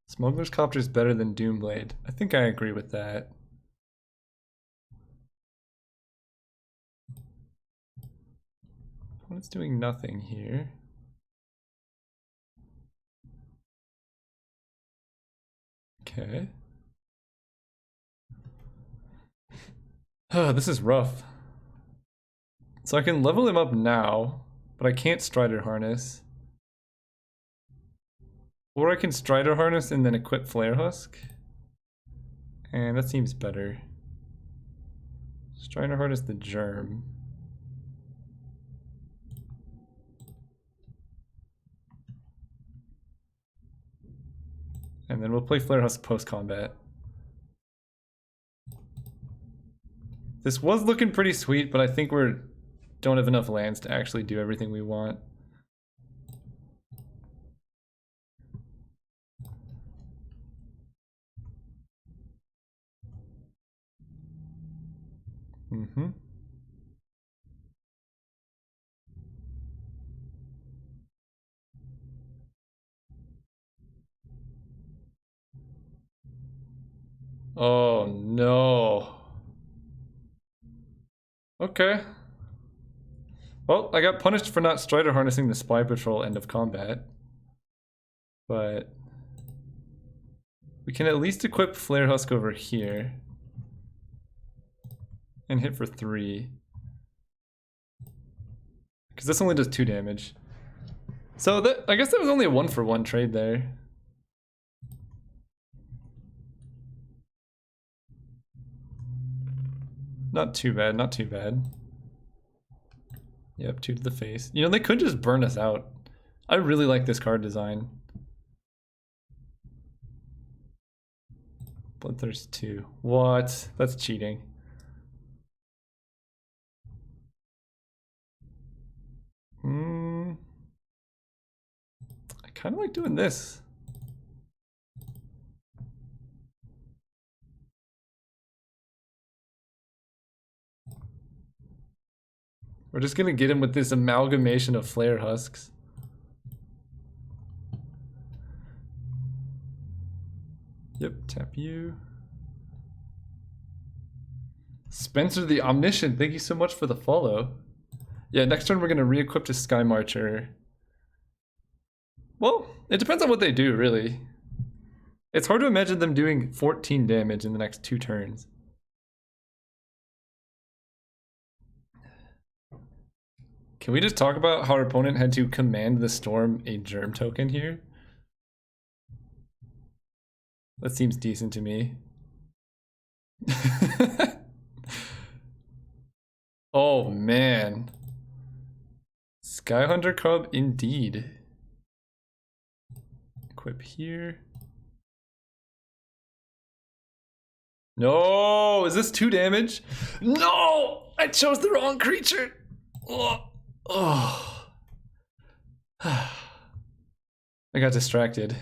Smuggler's Copter is better than Doomblade. I think I agree with that. Opponent's doing nothing here. Okay. This is rough. So I can level him up now, but I can't Strider Harness. Or I can Strider Harness and then equip Flare Husk. And that seems better. Strider Harness the Germ. And then we'll play Flare Husk post-combat. This was looking pretty sweet, but I think we don't have enough lands to actually do everything we want. Mm-hmm. Oh no. Okay. Well, I got punished for not Strider Harnessing the Spy Patrol end of combat. But we can at least equip Flare Husk over here. And hit for 3. Because this only does 2 damage. So that, I guess that was only a 1-for-1 trade there. Not too bad, not too bad. Yep, 2 to the face. You know, they could just burn us out. I really like this card design. Bloodthirst 2. What? That's cheating. I kind of like doing this. We're just gonna get him with this amalgamation of Flare Husks. Yep, tap you. Spencer the Omniscient, thank you so much for the follow. Yeah, next turn we're gonna re-equip to Sky Marcher. Well, it depends on what they do, really. It's hard to imagine them doing 14 damage in the next 2 turns. Can we just talk about how our opponent had to command the storm a germ token here? That seems decent to me. Oh man. Skyhunter Cub indeed. Equip here. No! Is this 2 damage? No! I chose the wrong creature! Oh. Oh. I got distracted.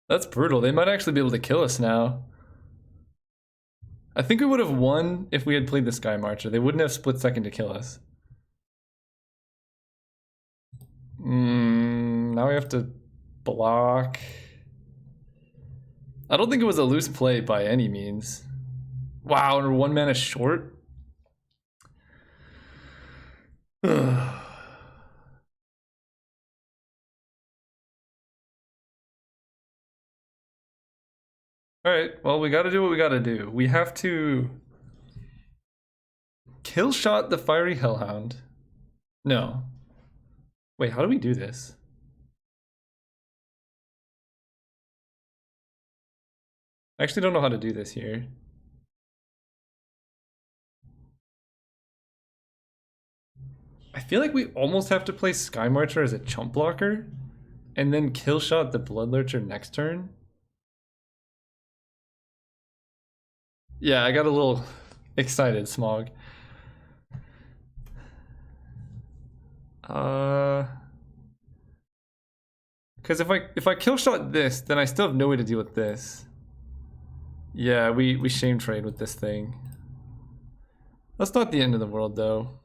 That's brutal. They might actually be able to kill us now. I think we would have won if we had played the Sky Marcher. They wouldn't have split second to kill us. Now we have to block. I don't think it was a loose play by any means. Wow, and we're 1 mana short. Alright, well, we gotta do what we gotta do. We have to kill shot the Fiery Hellhound. No. Wait, how do we do this? I actually don't know how to do this here. I feel like we almost have to play Sky Marcher as a chump blocker and then kill shot the Blood Lurcher next turn. Yeah, I got a little excited, Smog. Because if I kill shot this, then I still have no way to deal with this. Yeah, we shame trade with this thing. That's not the end of the world, though.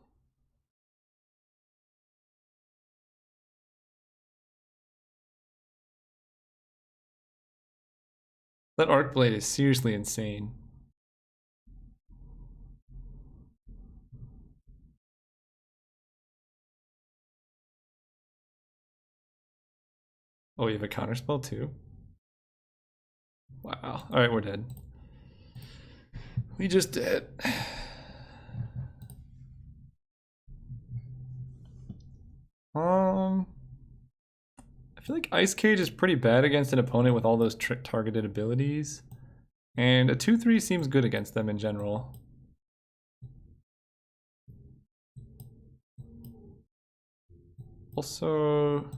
That Arc Blade is seriously insane. Oh, you have a counterspell too? Wow. Alright, we're dead. We just did. I feel like Ice Cage is pretty bad against an opponent with all those targeted abilities. And a 2-3 seems good against them in general. Also...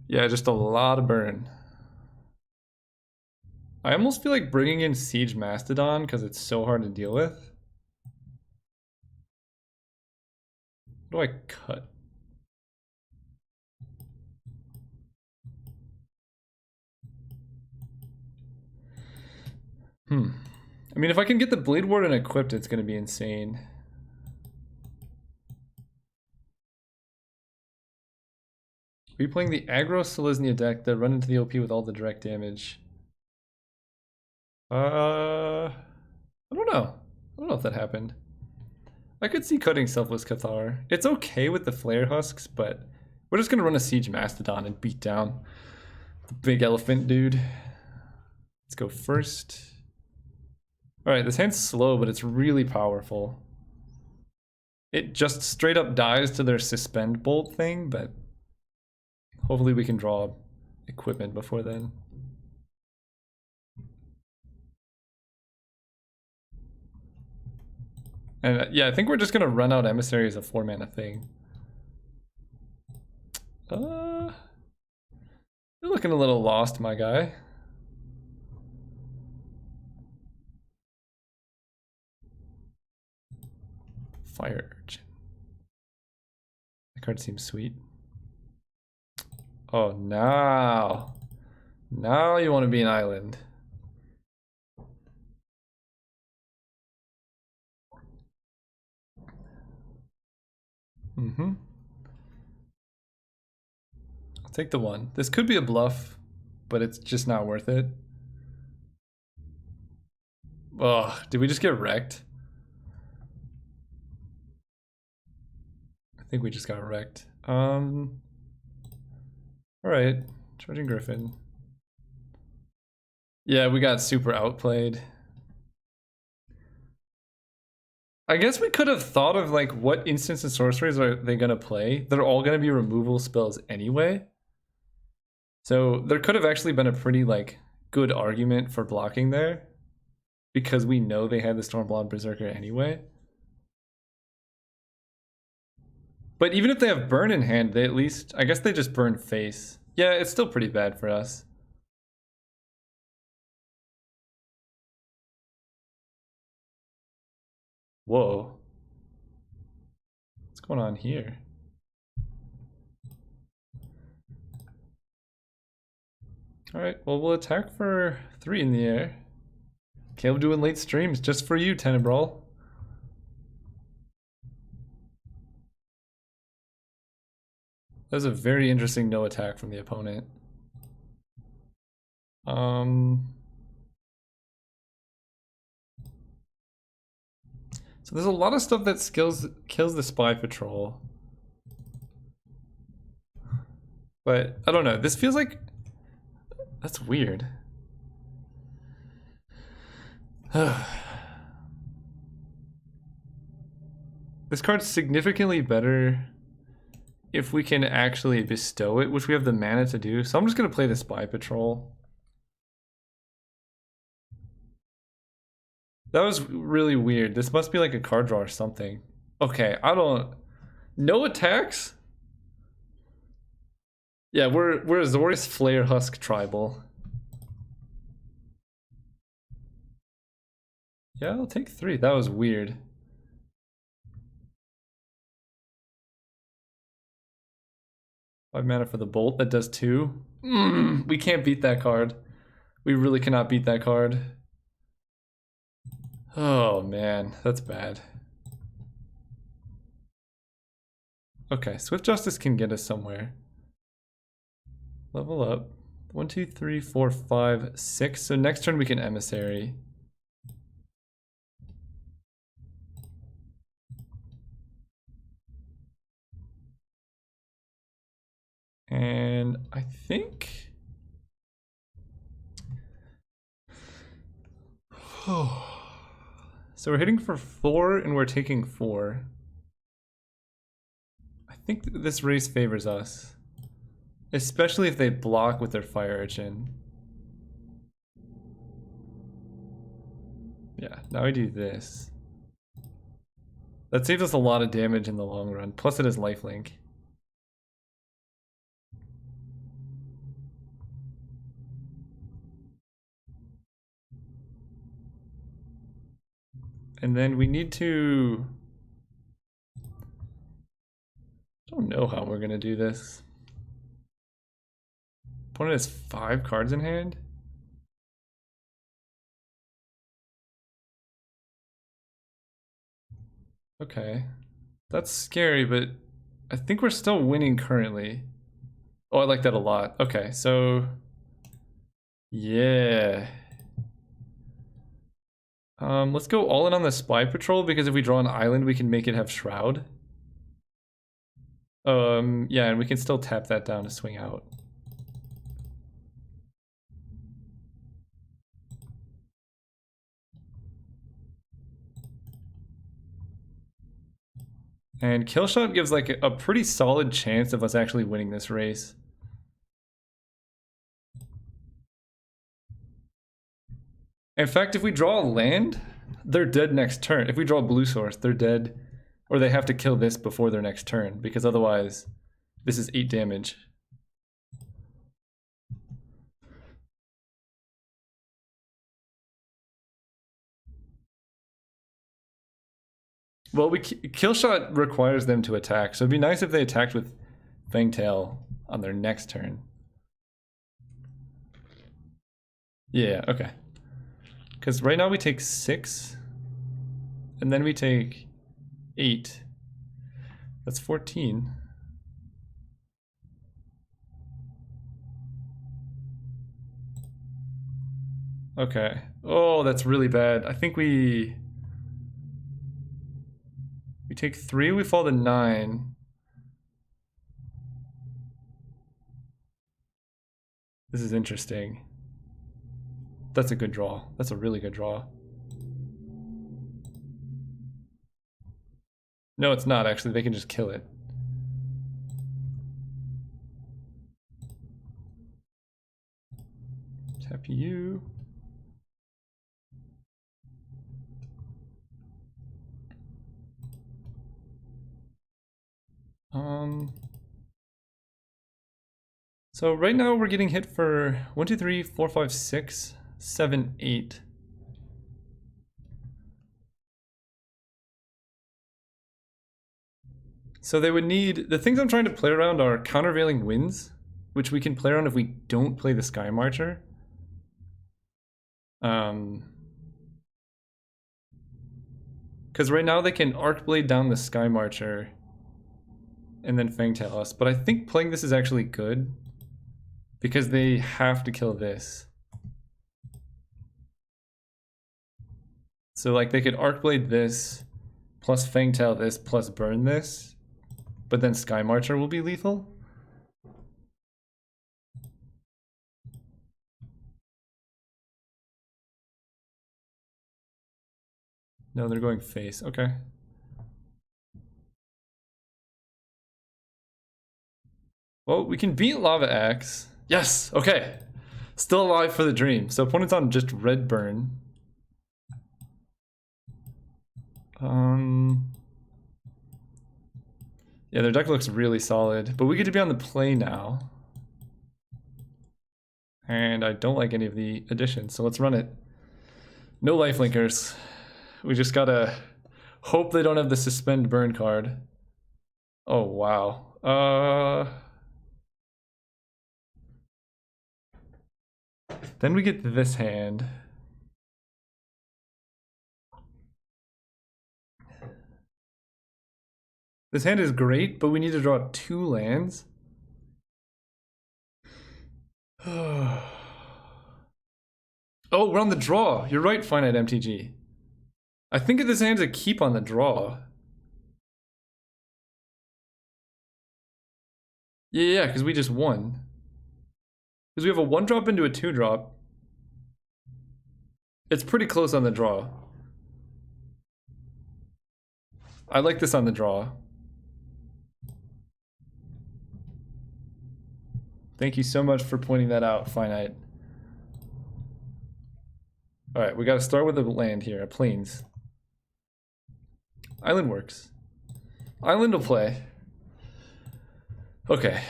yeah, just a lot of burn. I almost feel like bringing in Siege Mastodon because it's so hard to deal with. What do I cut? I mean, if I can get the Blade Warden equipped, it's going to be insane. Are you playing the aggro Selesnya deck that run into the OP with all the direct damage? I don't know. I don't know if that happened. I could see cutting Selfless Cathar. It's okay with the Flare Husks, but we're just gonna run a Siege Mastodon and beat down the big elephant dude. Let's go first. Alright, this hand's slow, but it's really powerful. It just straight up dies to their Suspend Bolt thing, but hopefully we can draw equipment before then. And yeah, I think we're just gonna run out Emissary as a 4-mana thing. You're looking a little lost, my guy. Fire Urchin. The card seems sweet. Oh, now. Now you want to be an island. Mm-hmm. I'll take the 1. This could be a bluff, but it's just not worth it. Oh, did we just get wrecked? I think we just got wrecked. Alright. Charging Griffin. Yeah, we got super outplayed. I guess we could have thought of like what instants and sorceries are they gonna play. They're all gonna be removal spells anyway. So there could have actually been a pretty like good argument for blocking there, because we know they had the Stormblond Berserker anyway. But even if they have burn in hand, they at least, I guess they just burn face. Yeah, it's still pretty bad for us. Whoa. What's going on here? Alright, well, we'll attack for 3 in the air. Caleb doing late streams just for you, Tenebrawl. That was a very interesting no attack from the opponent. So there's a lot of stuff that kills the Spy Patrol. But, I don't know, this feels like... That's weird. This card's significantly better if we can actually bestow it, which we have the mana to do. So I'm just going to play the Spy Patrol. That was really weird. This must be like a card draw or something. Okay, I don't... No attacks? Yeah, we're Azorius Flare Husk Tribal. Yeah, I'll take 3. That was weird. Five mana for the Bolt, that does 2. We can't beat that card. We really cannot beat that card. Oh man, that's bad. Okay, Swift Justice can get us somewhere. Level up. 1, 2, 3, 4, 5, 6. So next turn we can Emissary. And I think... So we're hitting for 4 and we're taking 4. I think this race favors us. Especially if they block with their Fire Urchin. Yeah, now we do this. That saves us a lot of damage in the long run. Plus it has lifelink. And then we need to... I don't know how we're gonna do this. Opponent has 5 cards in hand? Okay. That's scary, but I think we're still winning currently. Oh, I like that a lot. Okay, so... Yeah. Let's go all in on the Spy Patrol, because if we draw an island, we can make it have Shroud. Yeah, and we can still tap that down to swing out. And Killshot gives like a pretty solid chance of us actually winning this race. In fact, if we draw a land, they're dead next turn. If we draw blue source, they're dead, or they have to kill this before their next turn, because otherwise this is 8 damage. Well, kill shot requires them to attack, so it'd be nice if they attacked with Fangtail on their next turn. Yeah, okay. Because right now we take 6, and then we take 8. That's 14. Okay. Oh, that's really bad. I think we take 3, we fall to 9. This is interesting. That's a good draw. That's a really good draw. No, it's not actually. They can just kill it. Tap you. So right now we're getting hit for 1, 2, 3, 4, 5, 6, 7, 8. So they would need, the things I'm trying to play around are countervailing winds, which we can play around if we don't play the Sky Marcher. Because right now they can Arc Blade down the Sky Marcher and then Fangtail us, but I think playing this is actually good because they have to kill this. So like they could Arc Blade this, plus Fangtail this, plus burn this, but then Sky Marcher will be lethal. No, they're going face. Okay. Well, we can beat Lava Axe. Yes, okay. Still alive for the dream. So opponent's on just red burn. Yeah, their deck looks really solid, but we get to be on the play now. And I don't like any of the additions, so let's run it. No lifelinkers. We just gotta hope they don't have the suspend burn card. Oh, wow. Then we get this hand. This hand is great, but we need to draw 2 lands. Oh, we're on the draw. You're right, Finite MTG. I think this hand's a keep on the draw. Yeah, because we just won. Because we have a 1-drop into a 2-drop. It's pretty close on the draw. I like this on the draw. Thank you so much for pointing that out, Finite. Alright, we gotta start with a land here, a Plains. Island works. Island will play. Okay.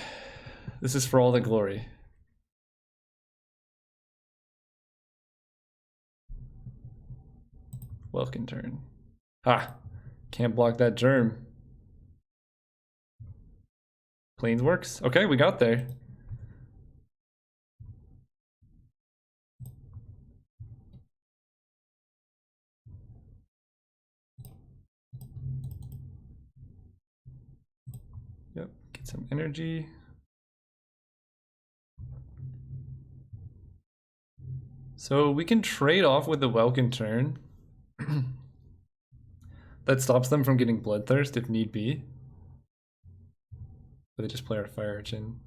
This is for all the glory. Welkin turn. Ha! Can't block that germ. Plains works. Okay, we got there. Yep, get some energy. So we can trade off with the Welkin turn. That stops them from getting Bloodthirst if need be. But they just play our Fire Urchin.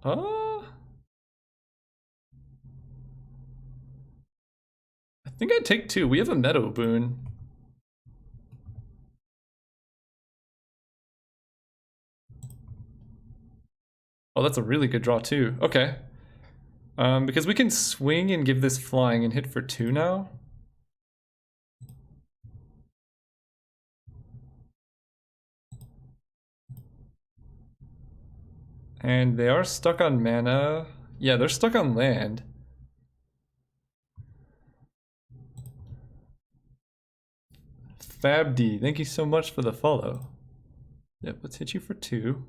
I think I'd take 2. We have a Meadow Boon. Oh, that's a really good draw too. Okay. Because we can swing and give this flying and hit for 2 now. And they are stuck on mana. Yeah, they're stuck on land. Fabd, thank you so much for the follow. Yep, let's hit you for 2.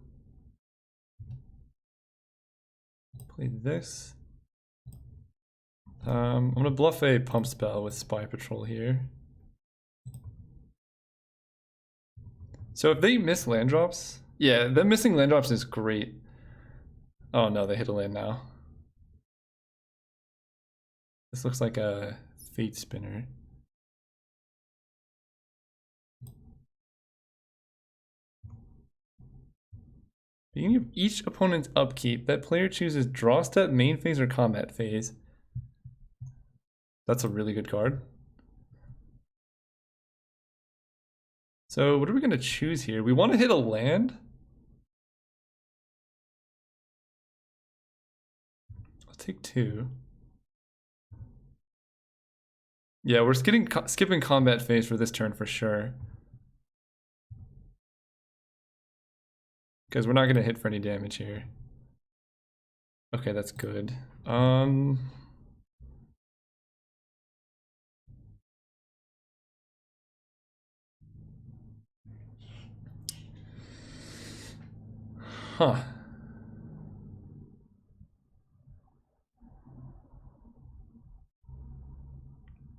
Play this. I'm gonna bluff a pump spell with Spy Patrol here. So if they miss land drops, yeah, them missing land drops is great. Oh no, they hit a land now. This looks like a Fate Spinner. Beginning of each opponent's upkeep, that player chooses draw step, main phase, or combat phase. That's a really good card. So what are we going to choose here? We want to hit a land. I'll take 2. Yeah, we're skipping combat phase for this turn for sure. Because we're not going to hit for any damage here. Okay, that's good. Huh.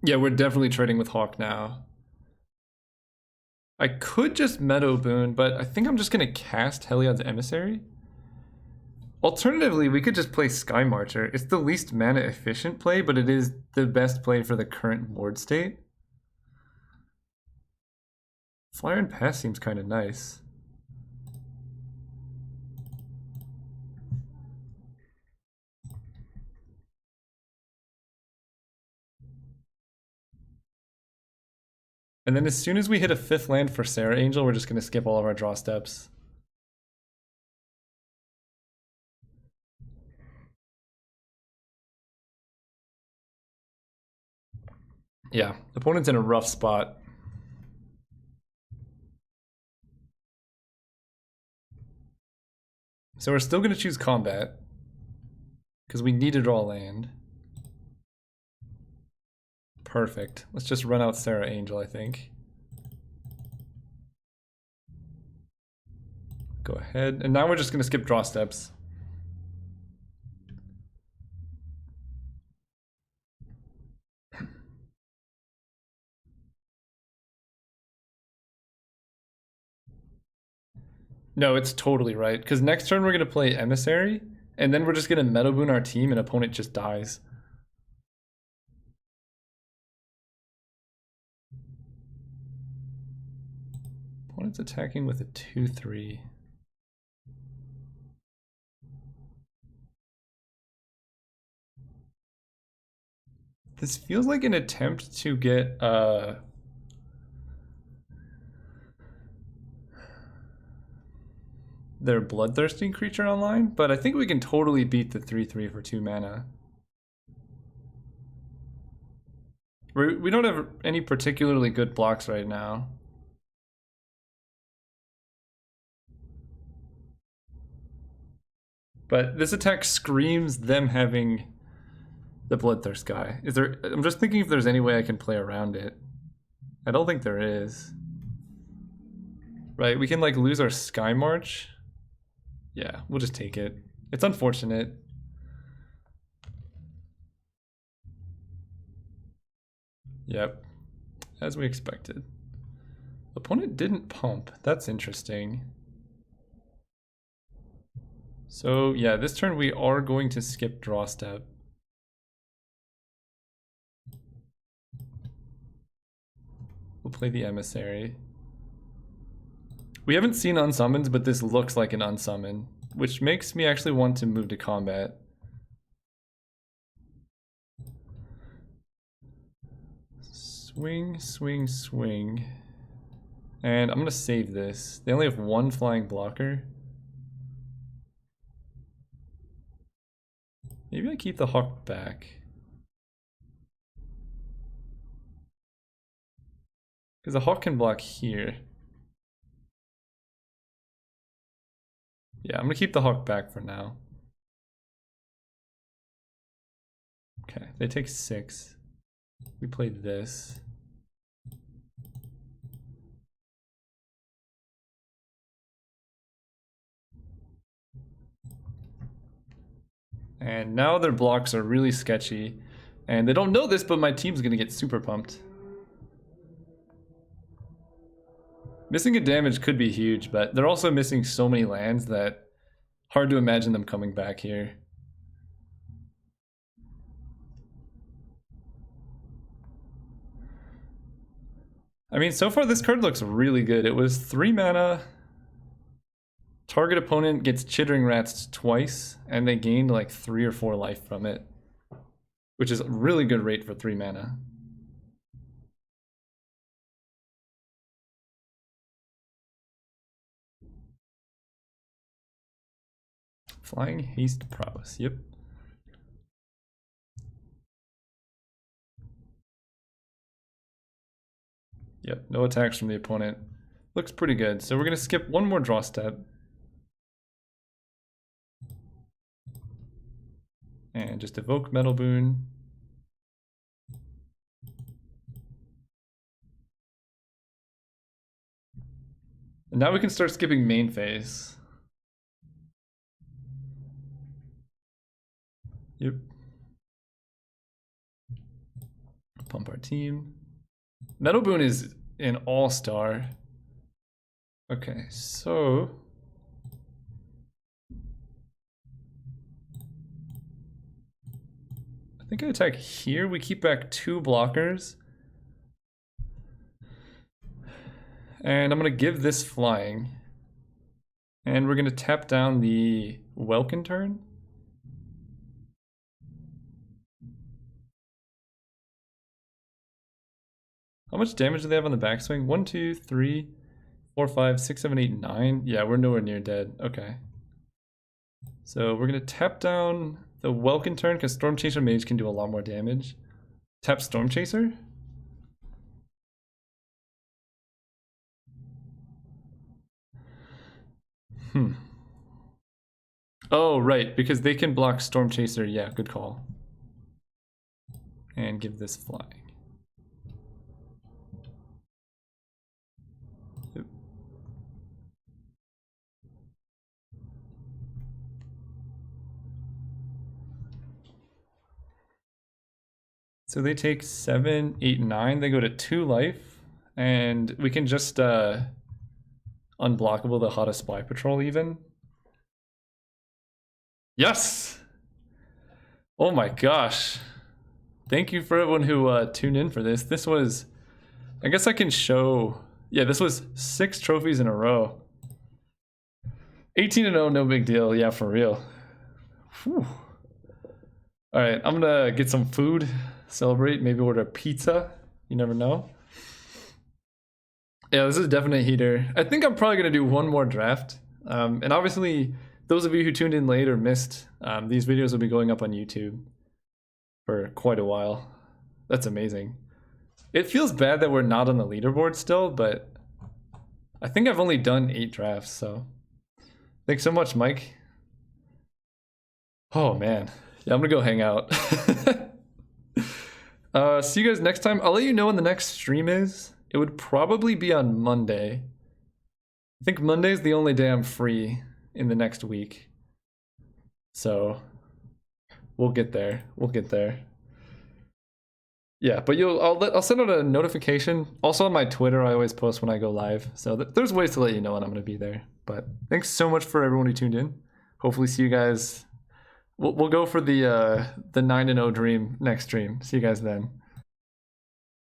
Yeah, we're definitely trading with Hawk now. I could just Meadow Boon, but I think I'm just going to cast Heliod's Emissary. Alternatively, we could just play Sky Marcher. It's the least mana efficient play, but it is the best play for the current board state. Flyer and Pass seems kind of nice. And then as soon as we hit a 5th land for Sarah Angel, we're just going to skip all of our draw steps. Yeah, opponent's in a rough spot. So we're still going to choose combat. Because we need to draw land. Perfect. Let's just run out Sarah Angel, I think. Go ahead. And now we're just going to skip draw steps. No, it's totally right. Because next turn we're going to play Emissary. And then we're just going to Meadow Boon our team and opponent just dies. Opponent's attacking with a 2/3. This feels like an attempt to get their bloodthirsty creature online, but I think we can totally beat the 3/3 for 2 mana. We don't have any particularly good blocks right now. But this attack screams them having the Bloodthirst guy. I'm just thinking if there's any way I can play around it. I don't think there is. Right, we can like lose our Sky March. Yeah, we'll just take it. It's unfortunate. Yep, as we expected. Opponent didn't pump. That's interesting. So yeah, this turn we are going to skip draw step. We'll play the Emissary. We haven't seen unsummons, but this looks like an unsummon, which makes me actually want to move to combat. Swing, swing, swing. And I'm gonna save this. They only have 1 flying blocker. Maybe I keep the hawk back. Because the hawk can block here. Yeah, I'm gonna keep the hawk back for now. Okay, they take 6. We played this. And now their blocks are really sketchy. And they don't know this, but my team's gonna get super pumped. Missing a damage could be huge, but they're also missing so many lands that hard to imagine them coming back here. I mean, so far this card looks really good. It was 3 mana. Target opponent gets Chittering Rats twice, and they gained like 3 or 4 life from it, which is a really good rate for 3 mana. Flying Haste Prowess, yep. Yep, no attacks from the opponent. Looks pretty good. So we're gonna skip one more draw step. And just evoke Metal Boon. And now we can start skipping main phase. Yep. Pump our team. Metal Boon is an all-star. Okay, so I think I attack here. We keep back 2 blockers. And I'm gonna give this flying. And we're gonna tap down the Welkin turn. How much damage do they have on the backswing? 1, 2, 3, 4, 5, 6, 7, 8, 9. Yeah, we're nowhere near dead. Okay. So we're gonna tap down the Welkin turn because Storm Chaser Mage can do a lot more damage. Tap Storm Chaser. Oh, right, because they can block Storm Chaser. Yeah, good call. And give this flying. Yep. So they take 7, 8, 9. They go to 2 life. And we can just unblockable the Hada Spy Patrol even. Yes! Oh my gosh. Thank you for everyone who tuned in for this. This was, I guess I can show, yeah, this was 6 trophies in a row. 18-0, no big deal. Yeah, for real. Whew. All right, I'm gonna get some food, celebrate, maybe order pizza. You never know. Yeah, this is definitely a heater. I think I'm probably gonna do one more draft. And obviously, those of you who tuned in late or missed, these videos will be going up on YouTube for quite a while. That's amazing. It feels bad that we're not on the leaderboard still, but I think I've only done 8 drafts, so thanks so much, Mike. Oh man, yeah, I'm gonna go hang out. See you guys next time. I'll let you know when the next stream is. It would probably be on Monday. I think Monday is the only day I'm free in the next week. So we'll get there. We'll get there. Yeah, but I'll send out a notification. Also on my Twitter, I always post when I go live. So there's ways to let you know when I'm going to be there. But thanks so much for everyone who tuned in. Hopefully see you guys. We'll go for the 9-0 dream next stream. See you guys then.